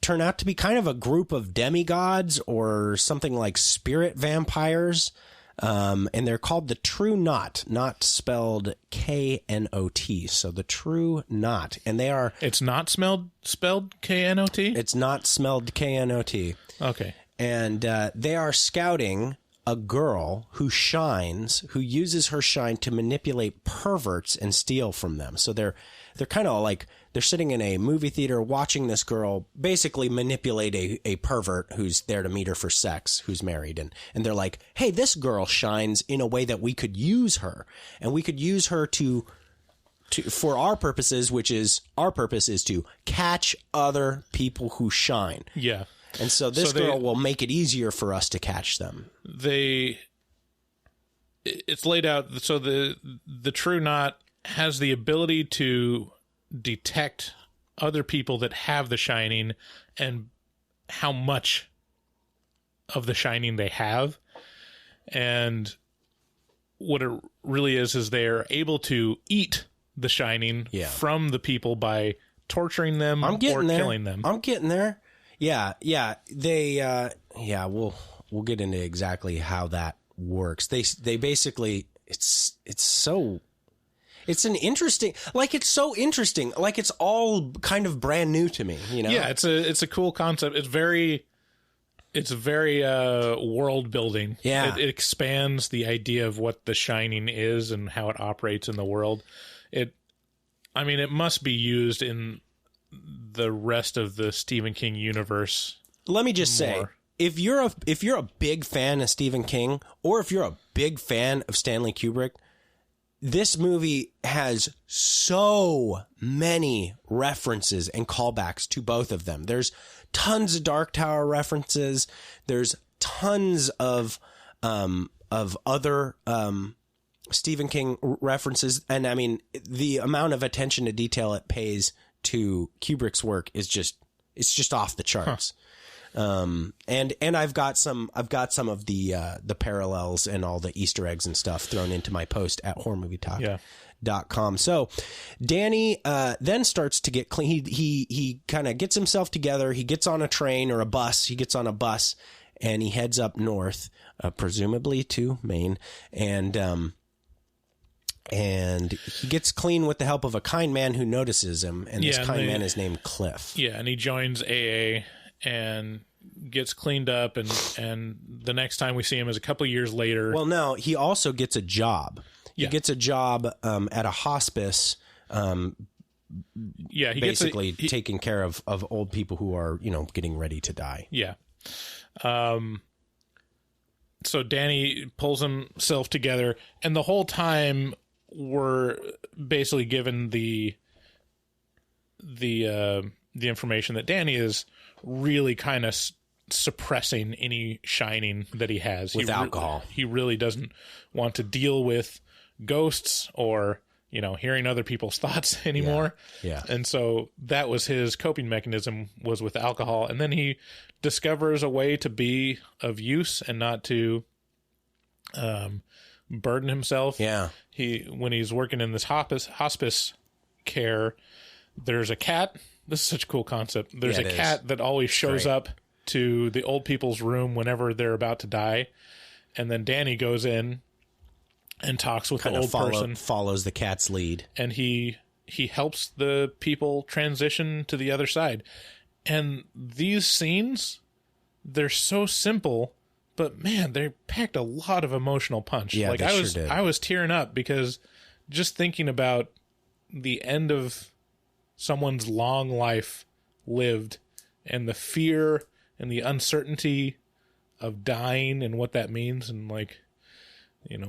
turn out to be kind of a group of demigods or something like spirit vampires, and they're called the True Knot, not spelled Knot. So the True Knot, and they are. It's not spelled Knot. It's not spelled Knot. Okay, and they are scouting a girl who uses her shine to manipulate perverts and steal from them. So they're kind of like, they're sitting in a movie theater watching this girl basically manipulate a pervert who's there to meet her for sex, who's married. And they're like, hey, this girl shines in a way that we could use her. And we could use her to for our purposes, our purpose is to catch other people who shine. Yeah. And so this girl will make it easier for us to catch them. It's laid out so the True Knot has the ability to detect other people that have the shining and how much of the shining they have. And what it really is they're able to eat the Shining from the people by torturing them or killing them. I'm getting there. Yeah. They we'll get into exactly how that works. They basically it's so interesting. It's so interesting. It's all kind of brand new to me, you know? Yeah, it's a cool concept. It's very world building. Yeah. It expands the idea of what the Shining is and how it operates in the world. It must be used in the rest of the Stephen King universe. Let me just say, if you're a big fan of Stephen King, or if you're a big fan of Stanley Kubrick, this movie has so many references and callbacks to both of them. There's tons of Dark Tower references. There's tons of other Stephen King references, and I mean the amount of attention to detail it pays to Kubrick's work is just off the charts. And I've got some of the parallels and all the Easter eggs and stuff thrown into my post at horrormovietalk.com. So Danny then starts to get clean. He kind of gets himself together. He gets on a train or a bus. He gets on a bus and he heads up north, presumably to Maine, and he gets clean with the help of a kind man who notices him, and this kind man is named Cliff. Yeah, and he joins AA and gets cleaned up, and the next time we see him is a couple of years later. Well, no, he also gets a job. He gets a job at a hospice. He basically taking care of old people who are, getting ready to die. Yeah. So Danny pulls himself together, and the whole time we're basically given the information that Danny is really kind of suppressing any Shining that he has with alcohol. He really doesn't want to deal with ghosts or hearing other people's thoughts anymore. Yeah. And so that was his coping mechanism, was with alcohol. And then he discovers a way to be of use and not to burden himself. Yeah. When he's working in this hospice care, there's a cat. This is such a cool concept. There's a cat that always shows up to the old people's room whenever they're about to die. And then Danny goes in and talks with the old person. Follows the cat's lead. And he helps the people transition to the other side. And these scenes, they're so simple, but man, they packed a lot of emotional punch. Yeah, I was tearing up because just thinking about the end of someone's long life lived and the fear and the uncertainty of dying and what that means. And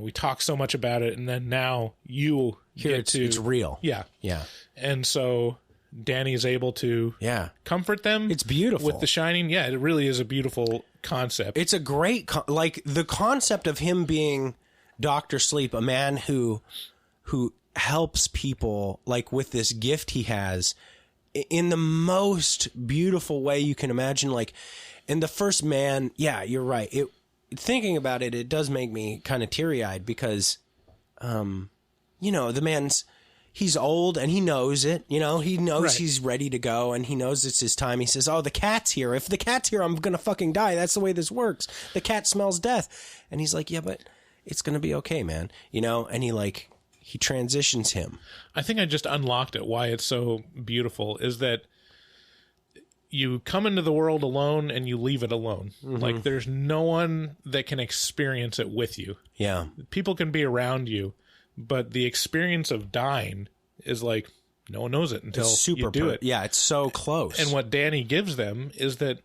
we talk so much about it, and then now you it's real. Yeah. Yeah. And so Danny's able to comfort them. It's beautiful. With the Shining. Yeah, it really is a beautiful concept. It's a great, the concept of him being Dr. Sleep, a man who helps people with this gift he has in the most beautiful way you can imagine. In the first man, you're right. Thinking about it, it does make me kind of teary-eyed because, the man's, he's old and he knows it. He knows he's ready to go and he knows it's his time. He says, "Oh, the cat's here. If the cat's here, I'm going to fucking die. That's the way this works. The cat smells death." And he's like, "Yeah, but it's going to be okay, man." And he transitions him. I think I just unlocked it. Why it's so beautiful is that you come into the world alone and you leave it alone. Mm-hmm. There's no one that can experience it with you. Yeah. People can be around you, but the experience of dying is no one knows it until you do it. Yeah, it's so close. And what Danny gives them is that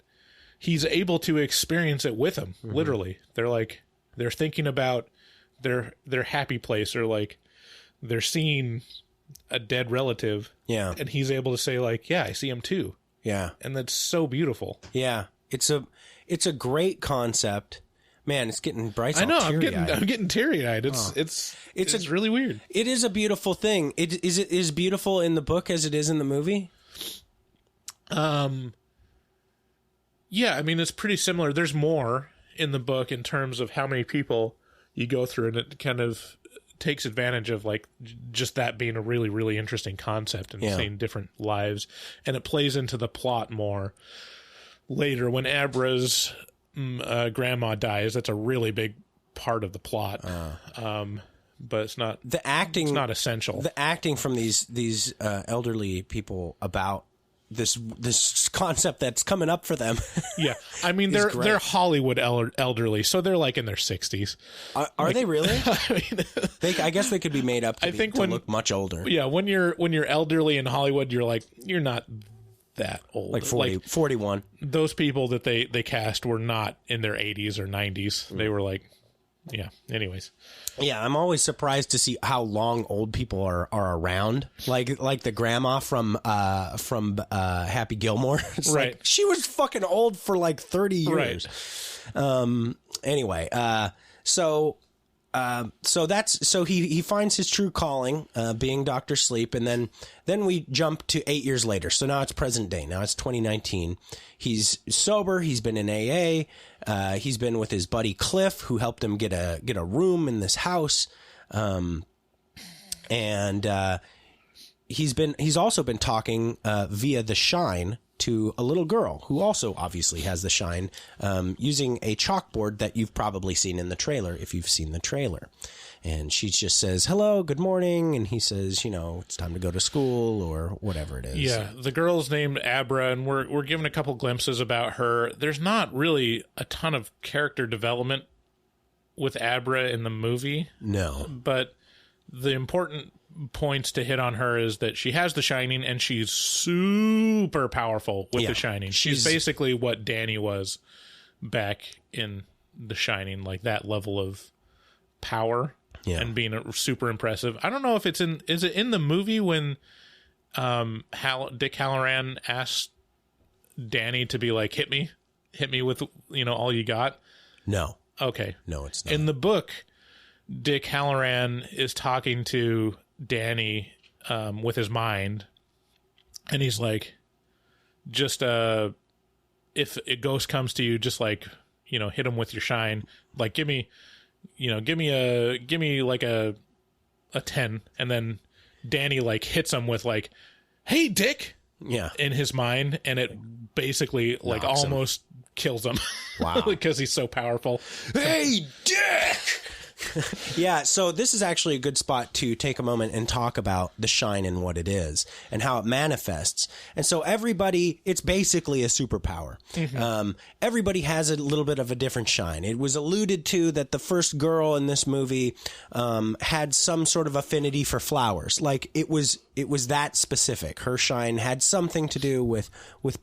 he's able to experience it with them. Mm-hmm. Literally. They're thinking about their happy place, or they're seeing a dead relative. Yeah. And he's able to say I see him too. Yeah. And that's so beautiful. Yeah. It's a great concept. Man, it's getting bright. I know. I'm getting teary-eyed. It's really weird. It is a beautiful thing. It is beautiful in the book as it is in the movie. Yeah, it's pretty similar. There's more in the book in terms of how many people you go through, and it kind of takes advantage of like just that being a really, really interesting concept and seeing different lives. And it plays into the plot more later when Abra's grandma dies. That's a really big part of the plot. But it's not the acting. It's not essential. The acting from these elderly people about this concept that's coming up for them. Yeah, I mean they're Hollywood elderly, so they're like in their 60s. Are they really? I mean, I guess they could be made up to look much older. Yeah, when you're elderly in Hollywood, you're not that old. Like 41. Those people that they cast were not in their 80s or 90s. They were like, yeah. Anyways. Yeah, I'm always surprised to see how long old people are around. Like the grandma from Happy Gilmore. It's right. Like, she was fucking old for like 30 years. Right. Anyway, so he finds his true calling, being Dr. Sleep, and then we jump to 8 years later. So now it's present day. Now it's 2019. He's sober. He's been in AA. He's been with his buddy Cliff, who helped him get a room in this house. And he's also been talking via the Shine to a little girl who also obviously has the Shine, using a chalkboard that you've probably seen in the trailer if you've seen the trailer. And she just says, hello, good morning. And he says, it's time to go to school or whatever it is. Yeah, the girl's named Abra, and we're given a couple glimpses about her. There's not really a ton of character development with Abra in the movie. No. But the important points to hit on her is that she has the Shining, and she's super powerful with the Shining. She's basically what Danny was back in the Shining, like that level of power. Yeah. And being super impressive. I don't know if is it in the movie when Dick Halloran asked Danny to be like, hit me with all you got? No. Okay. No, it's not. In the book, Dick Halloran is talking to Danny with his mind, and he's like, just if a ghost comes to you, just like, hit him with your Shine, like give me like a 10, and then Danny like hits him with like, hey Dick, in his mind, and it basically like almost kills him. Wow. Because he's so powerful. Hey Dick. Yeah, so this is actually a good spot to take a moment and talk about the Shine and what it is and how it manifests. And so it's basically a superpower. Mm-hmm. Everybody has a little bit of a different Shine. It was alluded to that the first girl in this movie had some sort of affinity for flowers. Like it was that specific. Her Shine had something to do with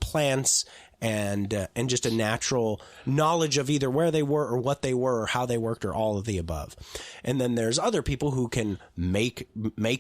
plants and just a natural knowledge of either where they were or what they were or how they worked or all of the above. And then there's other people who can make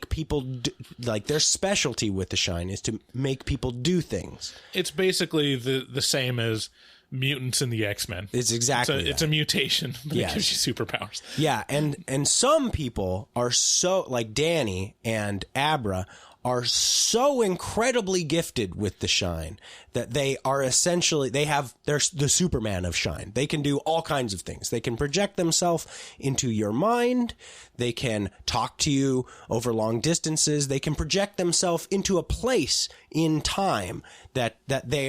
people like their specialty with the Shine is to make people do things. It's basically the same as mutants in the X-Men. It's exactly it's a mutation that gives you superpowers. Yeah, and some people are so like Danny and Abra are so incredibly gifted with the Shine that they're the Superman of Shine. They can do all kinds of things. They can project themselves into your mind. They can talk to you over long distances. They can project themselves into a place in time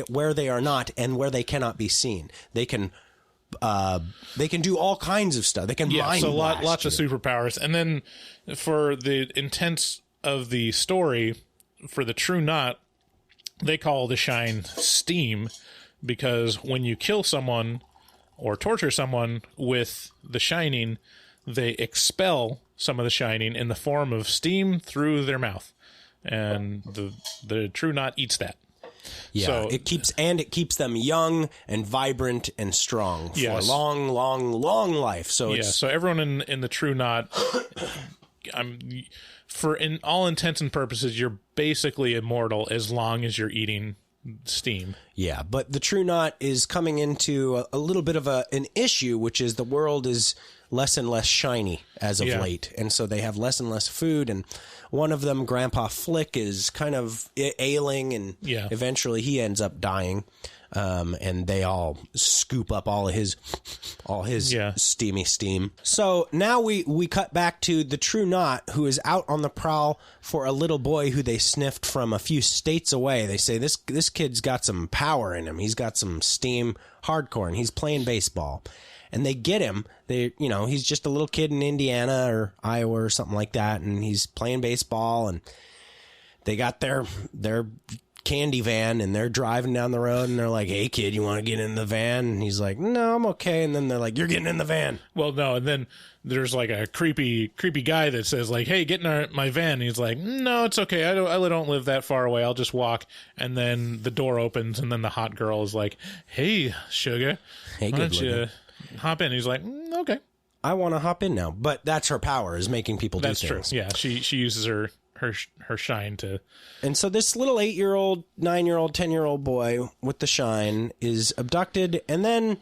where they are not and where they cannot be seen. They can do all kinds of stuff. They can mind so blast lots of superpowers. And then for the intents of the story, for the True Knot, they call the Shine steam, because when you kill someone or torture someone with the Shining, they expel some of the Shining in the form of steam through their mouth, and the True Knot eats that. Yeah, so, it keeps them young and vibrant and strong for a long, long, long life. So so everyone in the True Knot, in all intents and purposes, you're basically immortal as long as you're eating steam. Yeah, but the True Knot is coming into a little bit of an issue, which is the world is less and less shiny as of late, and so they have less and less food, and one of them, Grandpa Flick, is kind of ailing, and eventually he ends up dying. and they all scoop up all his steamy steam. So now we cut back to the True Knot, who is out on the prowl for a little boy who they sniffed from a few states away. They say this kid's got some power in him. He's got some steam, hardcore, and he's playing baseball. And they get him. He's just a little kid in Indiana or Iowa or something like that, and he's playing baseball, and they got their candy van, and they're driving down the road, and they're like, "Hey kid, you want to get in the van?" And he's like, "No, I'm okay." And then they're like, "You're getting in the van." Well, no, and then there's like a creepy guy that says like, "Hey, get in my van." And he's like, "No, it's okay. I don't live that far away. I'll just walk." And then the door opens, and then the hot girl is like, "Hey, sugar, hey, why don't you hop in?" He's like, "Okay, I want to hop in now." But that's her power, is making people do things. That's true. Yeah, she uses her shine to. And so this little 8-year-old, 9-year-old, 10-year-old boy with the shine is abducted, and then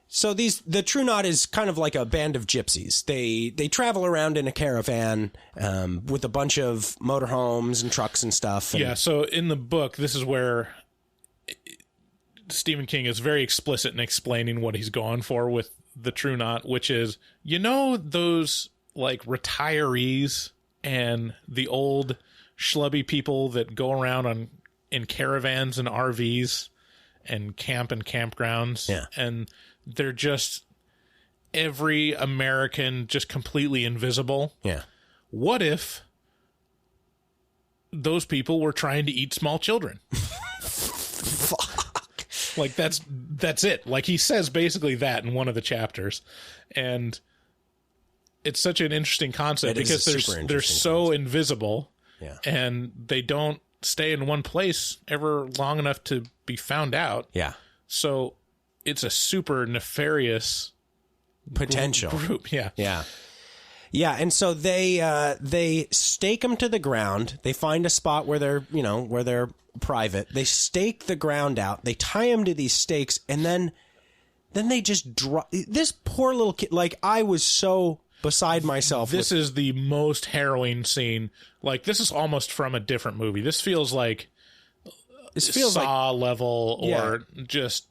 so the True Knot is kind of like a band of gypsies. They travel around in a caravan with a bunch of motorhomes and trucks and stuff. And, yeah. So in the book, this is where Stephen King is very explicit in explaining what he's going for with the True Knot, which is, those like retirees and the old schlubby people that go around in caravans and RVs and camp and campgrounds. Yeah. And they're just every American just completely invisible. Yeah. What if those people were trying to eat small children? Fuck. Like that's it. Like he says basically that in one of the chapters. And it's such an interesting concept because they're so invisible. Yeah. And they don't stay in one place ever long enough to be found out. Yeah. So it's a super nefarious potential group. Yeah. Yeah. Yeah. And so they stake them to the ground. They find a spot where they're private. They stake the ground out. They tie them to these stakes, and then they just drop this poor little kid. Like, I was so beside myself. This is the most harrowing scene. Like, this is almost from a different movie. This feels like Saw level, or just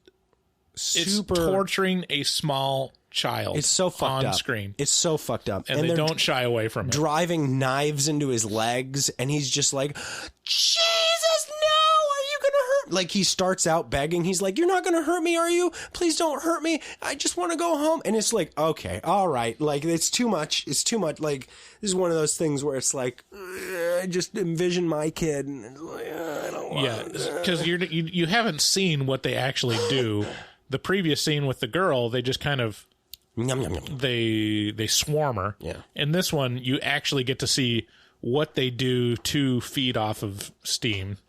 super it's torturing a small child. It's so fucked on up. Screen. It's so fucked up. And they don't shy away from it. Driving knives into his legs, and he's just like, Jesus, no! Are you gonna hurt? Like, he starts out begging. He's like, "You're not gonna hurt me, are you? Please don't hurt me. I just want to go home." And it's like, okay, all right. Like, it's too much. It's too much. Like, this is one of those things where it's like, I just envision my kid, and it's like, I don't want. Yeah, because you haven't seen what they actually do. The previous scene with the girl, they just kind of they swarm her. Yeah. In this one, you actually get to see what they do to feed off of steam.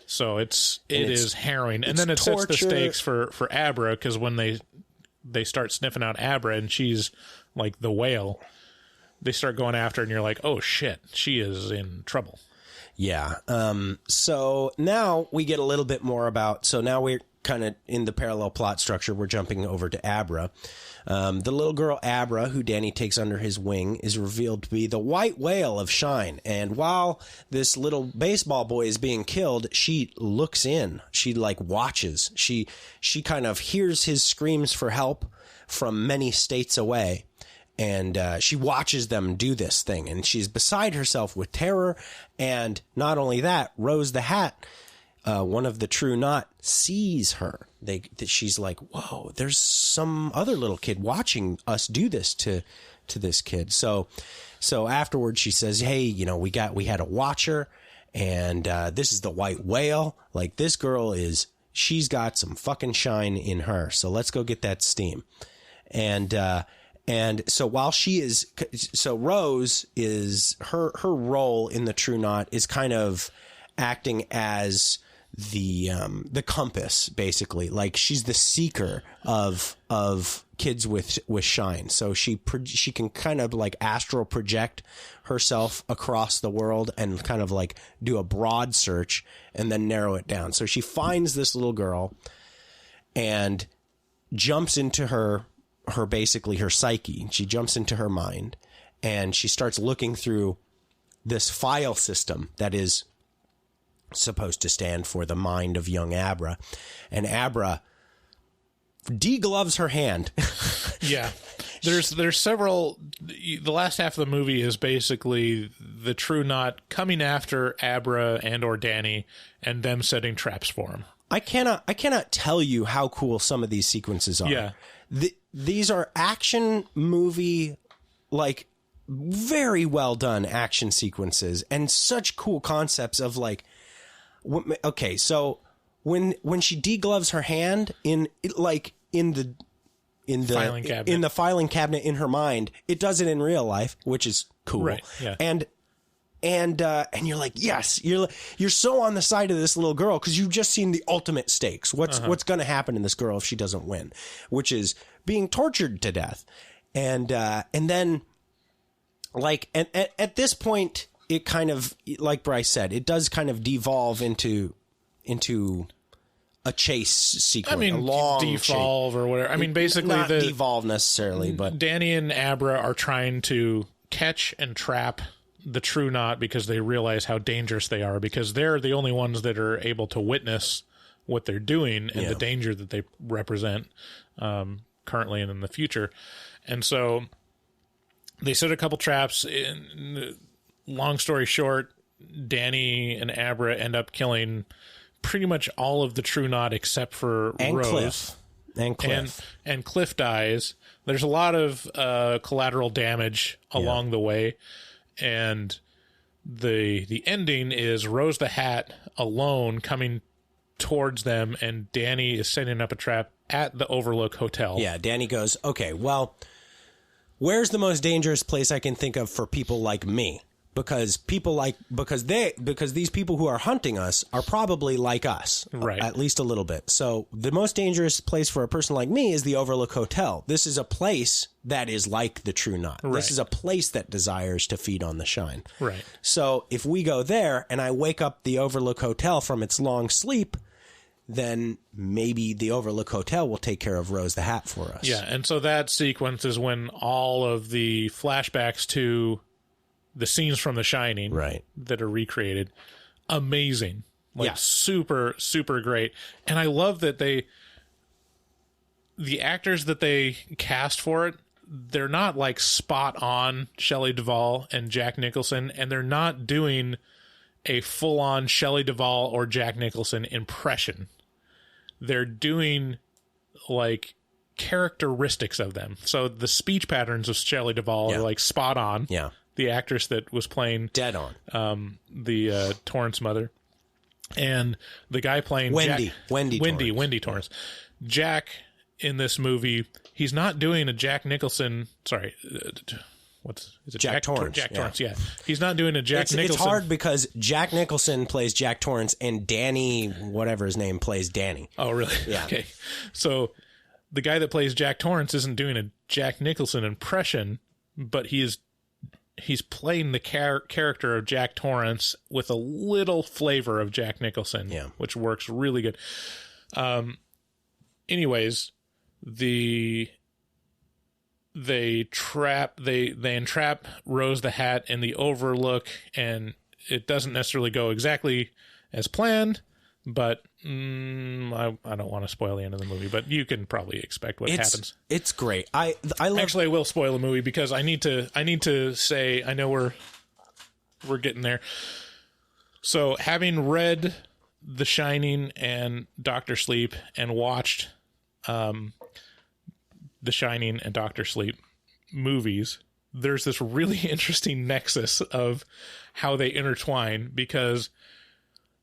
So it is harrowing. And then it sets the stakes for Abra, because when they start sniffing out Abra and she's like the whale, they start going after her, and you're like, oh shit, she is in trouble. Yeah. So now we get a little bit more about, so now we're kind of in the parallel plot structure. We're jumping over to Abra. The little girl Abra, who Danny takes under his wing, is revealed to be the white whale of Shine. And while this little baseball boy is being killed, she looks in. She like watches. She kind of hears his screams for help from many states away. And she watches them do this thing, and she's beside herself with terror. And not only that, Rose the Hat, one of the True Knot, sees her. She's like, "Whoa, there's some other little kid watching us do this to this kid." So afterwards, she says, "Hey, we had a watcher, and this is the white whale. Like, this girl she's got some fucking shine in her. So let's go get that steam." And so while Rose is her role in the True Knot is kind of acting as the compass, basically. Like, she's the seeker of kids with shine. So she can kind of like astral project herself across the world and kind of like do a broad search and then narrow it down. So she finds this little girl and jumps into her basically her psyche. She jumps into her mind, and she starts looking through this file system that is supposed to stand for the mind of young Abra. And Abra degloves her hand. Yeah. There's several. The last half of the movie is basically the True Knot coming after Abra and or Danny and them setting traps for him. I cannot tell you how cool some of these sequences are. Yeah. These are action movie, like, very well done action sequences and such cool concepts of, like, okay, so when she degloves her hand in the Filing cabinet. in the filing cabinet in her mind, it does it in real life, which is cool. Right, yeah. And you're like, yes, you're so on the side of this little girl because you've just seen the ultimate stakes. What's going to happen to this girl if she doesn't win, which is being tortured to death. And then, like, at this point, it kind of, like Bryce said, it does kind of devolve into a chase sequence. I mean, a long devolve or whatever. I mean, basically, not devolve necessarily, but Danny and Abra are trying to catch and trap the True Knot because they realize how dangerous they are, because they're the only ones that are able to witness what they're doing and the danger that they represent currently and in the future. And so they set a couple traps. Long story short, Danny and Abra end up killing pretty much all of the True Knot except for Rose. Cliff. And Cliff dies. There's a lot of collateral damage along the way. And the ending is Rose the Hat alone coming towards them, and Danny is setting up a trap at the Overlook Hotel. Yeah, Danny goes, okay, well, where's the most dangerous place I can think of for people like me? Because these people who are hunting us are probably like us, right? At least a little bit. So the most dangerous place for a person like me is the Overlook Hotel. This is a place that is like the True Knot. Right. This is a place that desires to feed on the shine. Right. So if we go there and I wake up the Overlook Hotel from its long sleep, then maybe the Overlook Hotel will take care of Rose the Hat for us. Yeah, and so that sequence is when all of the flashbacks to the scenes from The Shining that are recreated. Amazing. Like, super, super great. And I love that the actors that they cast for it, they're not like spot on Shelley Duvall and Jack Nicholson, and they're not doing a full on Shelley Duvall or Jack Nicholson impression. They're doing like characteristics of them. So the speech patterns of Shelley Duvall are like spot on. Yeah. The actress that was playing dead on the Torrance mother, and the guy playing Wendy Torrance. Jack in this movie, he's not doing a Jack Nicholson. Sorry, Jack Torrance? Jack Torrance, yeah. He's not doing a Jack Nicholson. It's hard because Jack Nicholson plays Jack Torrance and Danny, whatever his name, plays Danny. Oh, really? Yeah. Okay. So the guy that plays Jack Torrance isn't doing a Jack Nicholson impression, but he's playing the character of Jack Torrance with a little flavor of Jack Nicholson, which works really good. Anyways, they entrap Rose the Hat in the Overlook, and it doesn't necessarily go exactly as planned, but I don't want to spoil the end of the movie, but you can probably expect what happens. It's great. I will spoil the movie because I need to say, I know we're getting there. So having read The Shining and Dr. Sleep and watched The Shining and Dr. Sleep movies, there's this really interesting nexus of how they intertwine, because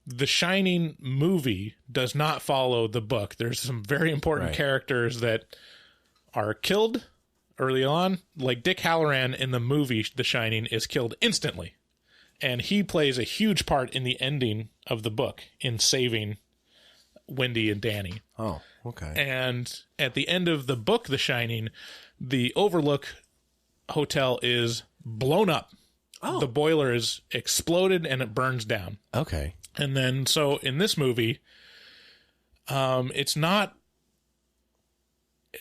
The Shining movie does not follow the book. There's some very important characters that are killed early on. Like Dick Halloran in the movie The Shining is killed instantly. And he plays a huge part in the ending of the book in saving Wendy and Danny. Oh, okay. And at the end of the book The Shining, the Overlook Hotel is blown up. Oh. The boiler is exploded and it burns down. Okay. And then, so in this movie, it's not.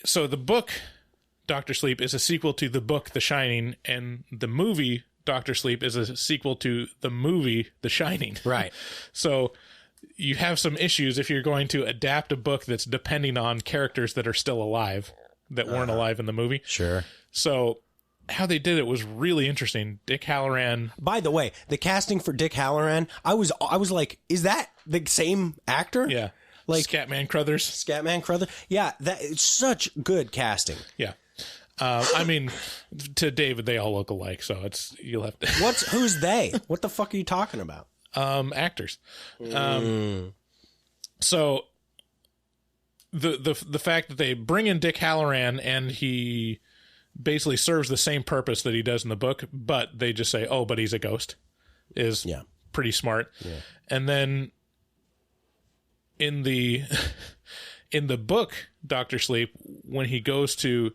So the book, Dr. Sleep, is a sequel to the book, The Shining, and the movie, Dr. Sleep is a sequel to the movie The Shining. Right. So you have some issues if you're going to adapt a book that's depending on characters that are still alive, that weren't alive in the movie. Sure. So how they did it was really interesting. Dick Halloran. By the way, the casting for Dick Halloran, I was like, is that the same actor? Yeah. Like Scatman Crothers. Scatman Crothers. Yeah, that it's such good casting. Yeah. I mean, to David, they all look alike, so you'll have to. Who's they? What the fuck are you talking about? Actors. So the fact that they bring in Dick Halloran and he basically serves the same purpose that he does in the book, but they just say, "Oh, but he's a ghost," is pretty smart. Yeah. And then in the book, Dr. Sleep, when he goes to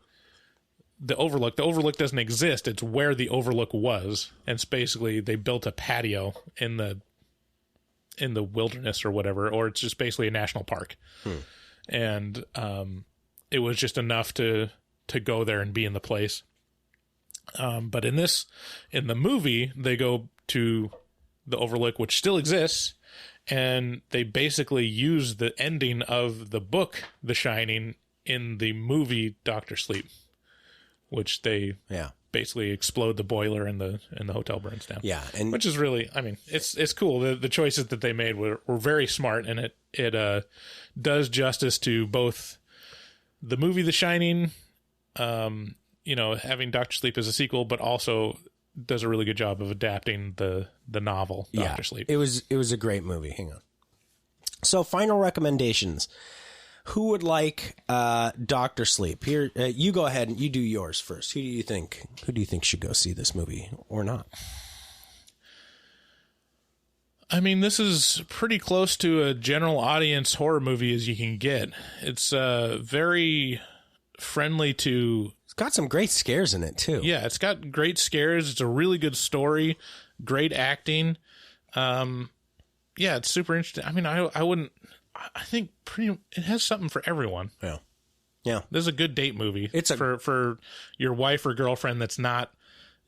the Overlook doesn't exist. It's where the Overlook was, and it's basically they built a patio in the wilderness or whatever, or it's just basically a national park. And it was just enough to go there and be in the place. But in the movie, they go to the Overlook, which still exists, and they basically use the ending of the book, The Shining, in the movie Dr. Sleep, which they basically explode the boiler and the hotel burns down. Yeah, and which is really, I mean, it's cool. The choices that they made were very smart, and it does justice to both the movie The Shining, having Dr. Sleep as a sequel, but also does a really good job of adapting the novel Dr. Sleep. It was a great movie. Hang on. So, final recommendations. Who would like Dr. Sleep? Here, you go ahead and you do yours first. Who do you think should go see this movie or not? I mean, this is pretty close to a general audience horror movie as you can get. It's very friendly to... It's got some great scares in it, too. Yeah, it's got great scares. It's a really good story, great acting. It's super interesting. I mean, I think it has something for everyone. Yeah. This is a good date movie. It's for your wife or girlfriend that's not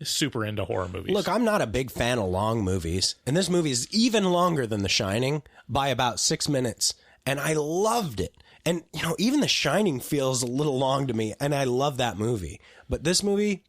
super into horror movies. Look, I'm not a big fan of long movies, and this movie is even longer than The Shining by about 6 minutes, and I loved it. And, even The Shining feels a little long to me, and I love that movie. But this movie,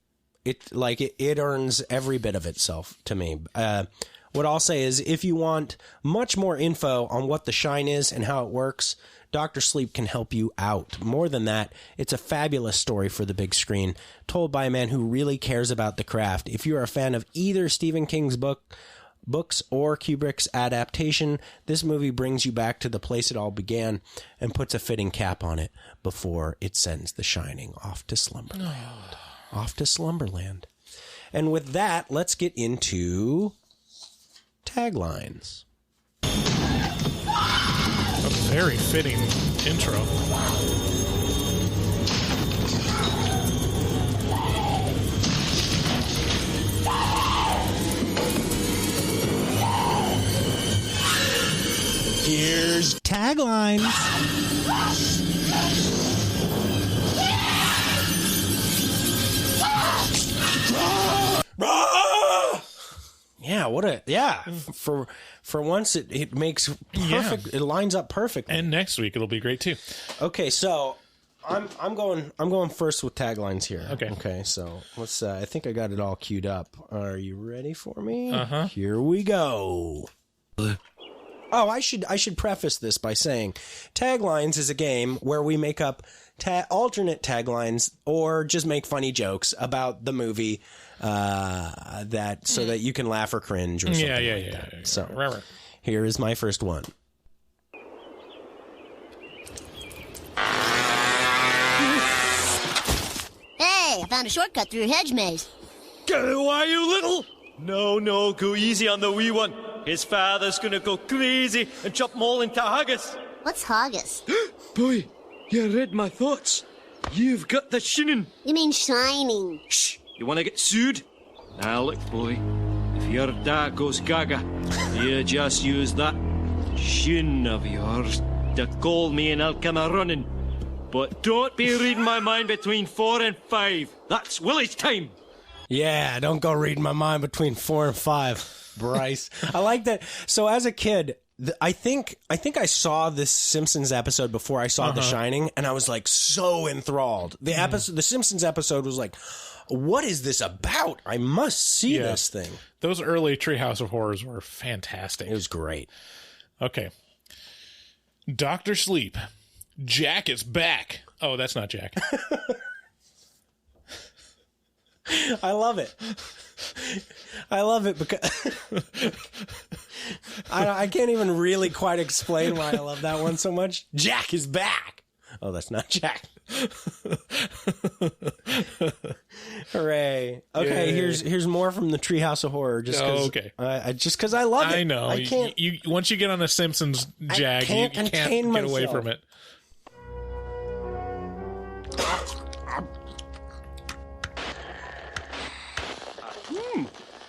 it earns every bit of itself to me. What I'll say is, if you want much more info on what The Shine is and how it works, Dr. Sleep can help you out. More than that, it's a fabulous story for the big screen, told by a man who really cares about the craft. If you're a fan of either Stephen King's books or Kubrick's adaptation, this movie brings you back to the place it all began and puts a fitting cap on it before it sends The Shining off to Slumberland. Off to Slumberland. And with that, let's get into taglines. A very fitting intro. Here's taglines. For once it makes perfect. It lines up perfectly. And next week it'll be great too. Okay, so I'm going first with taglines here. Okay, so let's I think I got it all queued up. Are you ready for me? Here we go. Oh, I should preface this by saying Taglines is a game where we make up alternate taglines or just make funny jokes about the movie so that you can laugh or cringe or something like that. So here is my first one. Hey, I found a shortcut through your hedge maze. Get away, you little! No, go easy on the wee one. His father's gonna go crazy and chop them all into haggis. What's haggis? Boy, you read my thoughts. You've got the shinin. You mean shining. Shh, you wanna get sued? Now look, boy, if your dad goes gaga, you just use that shin of yours to call me and I'll come a-running. But don't be reading my mind between 4 and 5. That's Willie's time. Yeah, don't go reading my mind between 4 and 5, Bryce. I like that. So as a kid, I think I saw this Simpsons episode before I saw The Shining, and I was like so enthralled. The Simpsons episode was like, what is this about? I must see this thing. Those early Treehouse of Horrors were fantastic. It was great. Okay. Dr. Sleep. Jack is back. Oh, that's not Jack. I love it. I love it because I can't even really quite explain why I love that one so much. Jack is back. Oh, that's not Jack. Hooray. Okay, here's more from the Treehouse of Horror. Just because I love it. I know. I can't. You once you get on a Simpsons jag, you can't get away from it.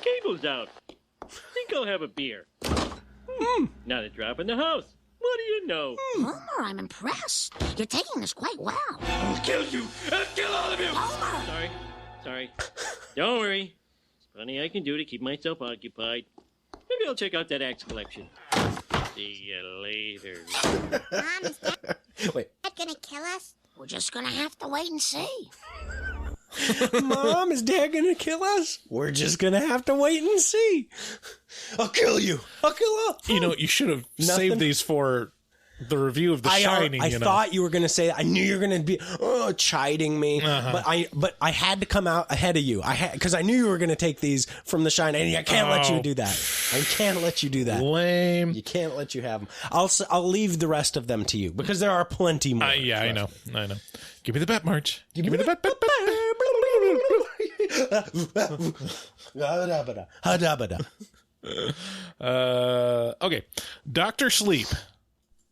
Cable's out. Think I'll have a beer. Not a drop in the house. What do you know? Homer, I'm impressed. You're taking this quite well. I'll kill you. I'll kill all of you. Homer! Sorry. Don't worry. It's plenty I can do to keep myself occupied. Maybe I'll check out that axe collection. See you later. Mom, is Dad Wait. gonna kill us? We're just gonna have to wait and see. Mom, is Dad gonna kill us? We're just gonna have to wait and see. I'll kill you. I'll kill all. You know, you should have saved these for the review of The Shining. I thought you were gonna say that. I knew you were gonna be chiding me, but I had to come out ahead of you. Because I knew you were gonna take these from The Shining. And I can't let you do that. I can't let you do that. Lame. You can't let you have them. I'll leave the rest of them to you because there are plenty more. I know. Give me the bet, March. Give me the bet. Okay. Dr. Sleep.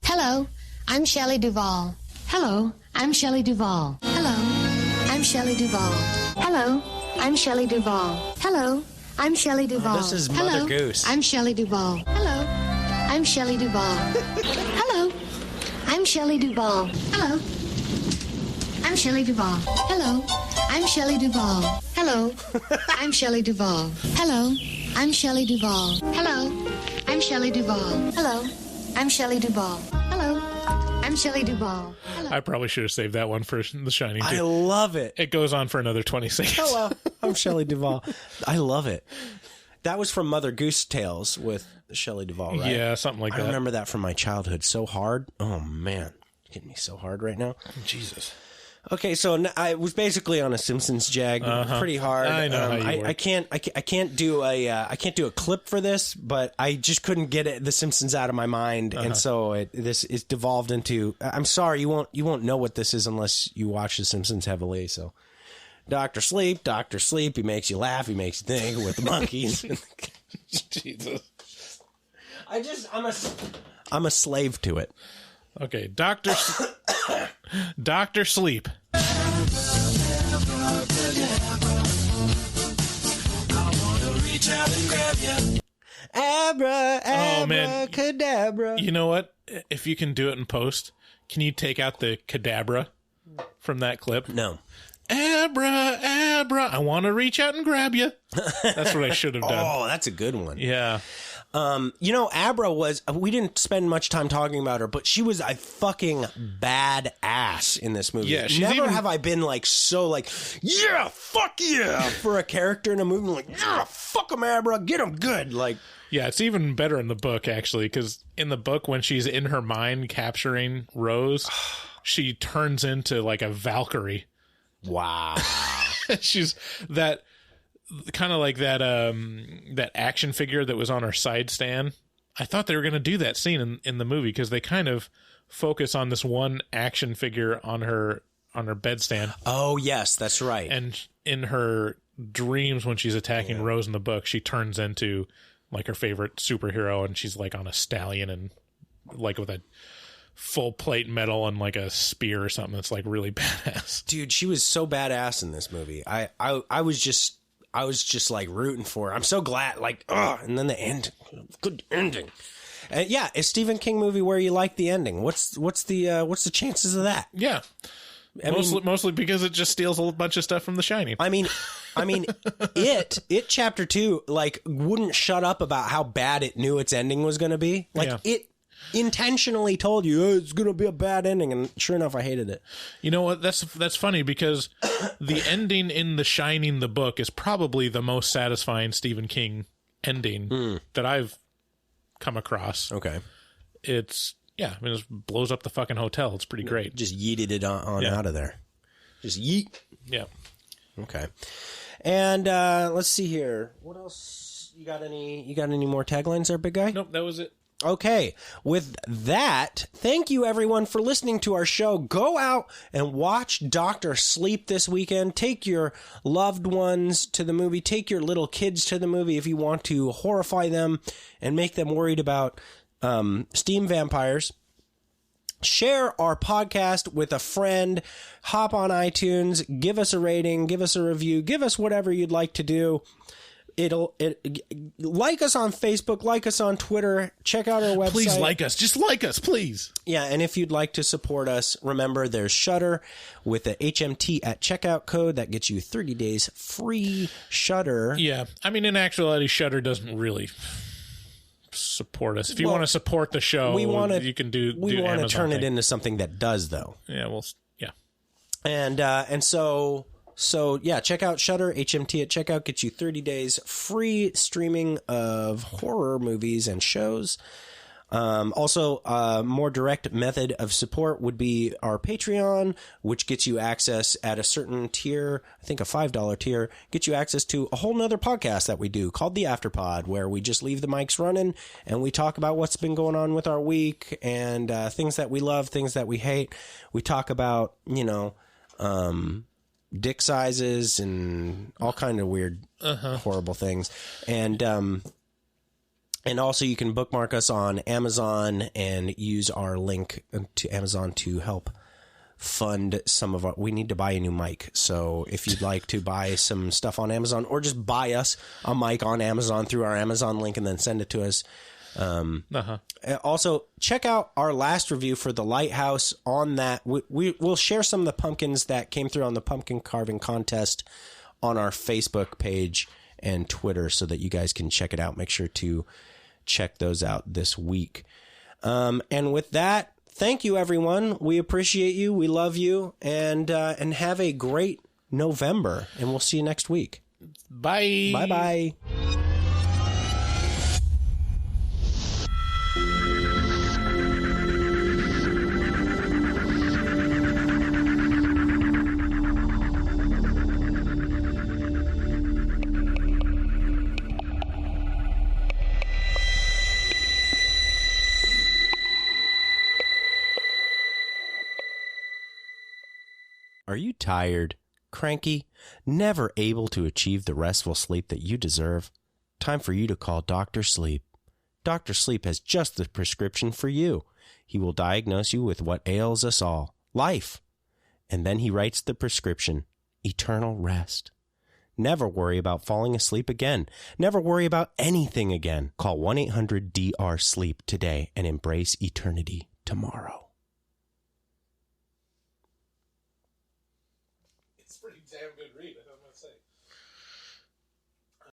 Hello, I'm Shelley Duvall. Hello, I'm Shelley Duvall. Hello, I'm Shelley Duvall. Hello, I'm Shelley Duvall. Hello, I'm Shelley Duvall. This is Mother Goose. I'm Shelley Duvall. Hello, I'm Shelley Duvall. Hello, I'm Shelley Duvall. Hello, I'm Shelley Duvall. Hello, I'm Shelley Duvall. Hello, I'm Shelley Duvall. Hello, I'm Shelley Duvall. Hello, I'm Shelley Duvall. Hello, I'm Shelley Duvall. Hello, I'm Shelley Duvall. Hello. I probably should have saved that one for The Shining too. I love it. It goes on for another 20 seconds. Hello, I'm Shelley Duvall. I love it. That was from Mother Goose Tales with Shelley Duvall, right? Yeah, something like that. I remember that from my childhood so hard. Oh, man. It's hitting me so hard right now. Jesus. Okay, so I was basically on a Simpsons jag, pretty hard. I know how you I can't do a clip for this, but I just couldn't get the Simpsons out of my mind, and so this is devolved into. I'm sorry, you won't know what this is unless you watch the Simpsons heavily. So, Dr. Sleep, he makes you laugh, he makes you think with the monkeys. Jesus. I'm a slave to it. Okay, Dr. Sleep. Abracadabra. You know what? If you can do it in post, can you take out the cadabra from that clip? No. I want to reach out and grab you. That's what I should have done. Oh, that's a good one. Yeah. Abra we didn't spend much time talking about her, but she was a fucking badass in this movie. Yeah, Never have I been yeah, fuck yeah, for a character in a movie, yeah, fuck him, Abra, get him good. Yeah, it's even better in the book, actually, because in the book, when she's in her mind capturing Rose, she turns into a Valkyrie. Wow. She's that... kind of like that that action figure that was on her side stand. I thought they were going to do that scene in the movie because they kind of focus on this one action figure on her bedstand. Oh, yes, that's right. And in her dreams when she's attacking Rose in the book, she turns into her favorite superhero, and she's on a stallion and with a full plate medal and a spear or something that's really badass. Dude, she was so badass in this movie. I was just rooting for her. I'm so glad, and then the end, good ending. Yeah, a Stephen King movie where you like the ending. What's the chances of that? Yeah, mostly because it just steals a bunch of stuff from The Shining. I mean, I mean, it chapter 2, like, wouldn't shut up about how bad it knew its ending was going to be. Like, it intentionally told you, oh, it's going to be a bad ending. And sure enough, I hated it. You know what? That's funny because the ending in The Shining, the book, is probably the most satisfying Stephen King ending that I've come across. Okay. It's, I mean, it blows up the fucking hotel. It's pretty great. Just yeeted it on out of there. Just yeet. Yeah. Okay. And let's see here. What else? You got any more taglines there, big guy? Nope, that was it. Okay. With that, thank you everyone for listening to our show. Go out and watch Dr. Sleep this weekend. Take your loved ones to the movie. Take your little kids to the movie if you want to horrify them and make them worried about steam vampires. Share our podcast with a friend. Hop on iTunes. Give us a rating. Give us a review. Give us whatever you'd like to do. Like us on Facebook. Like us on Twitter. Check out our website. Please like us. Just like us, please. Yeah, and if you'd like to support us, remember there's Shudder with the HMT at checkout code that gets you 30 days free Shudder. Yeah, I mean, in actuality, Shudder doesn't really support us. If you want to support the show, you can do. We want to turn thing. it into something that does, though. Yeah, well, yeah, and so check out Shudder. HMT at checkout gets you 30 days free streaming of horror movies and shows. Also, more direct method of support would be our Patreon, which gets you access at a certain tier, I think a $5 tier, gets you access to a whole nother podcast that we do called The Afterpod, where we just leave the mics running and we talk about what's been going on with our week and things that we love, things that we hate. We talk about, dick sizes and all kind of weird, horrible things. And also you can bookmark us on Amazon and use our link to Amazon to help fund some of our... We need to buy a new mic. So if you'd like to buy some stuff on Amazon or just buy us a mic on Amazon through our Amazon link and then send it to us. Also, check out our last review for The Lighthouse. On that, we'll share some of the pumpkins that came through on the pumpkin carving contest on our Facebook page and Twitter so that you guys can check it out. Make sure to check those out this week. And with that, thank you, everyone. We appreciate you. We love you. And have a great November. And we'll see you next week. Bye. Bye-bye. Are you tired, cranky, never able to achieve the restful sleep that you deserve? Time for you to call Dr. Sleep. Dr. Sleep has just the prescription for you. He will diagnose you with what ails us all, life. And then he writes the prescription, eternal rest. Never worry about falling asleep again. Never worry about anything again. Call 1-800-DR-SLEEP today and embrace eternity tomorrow.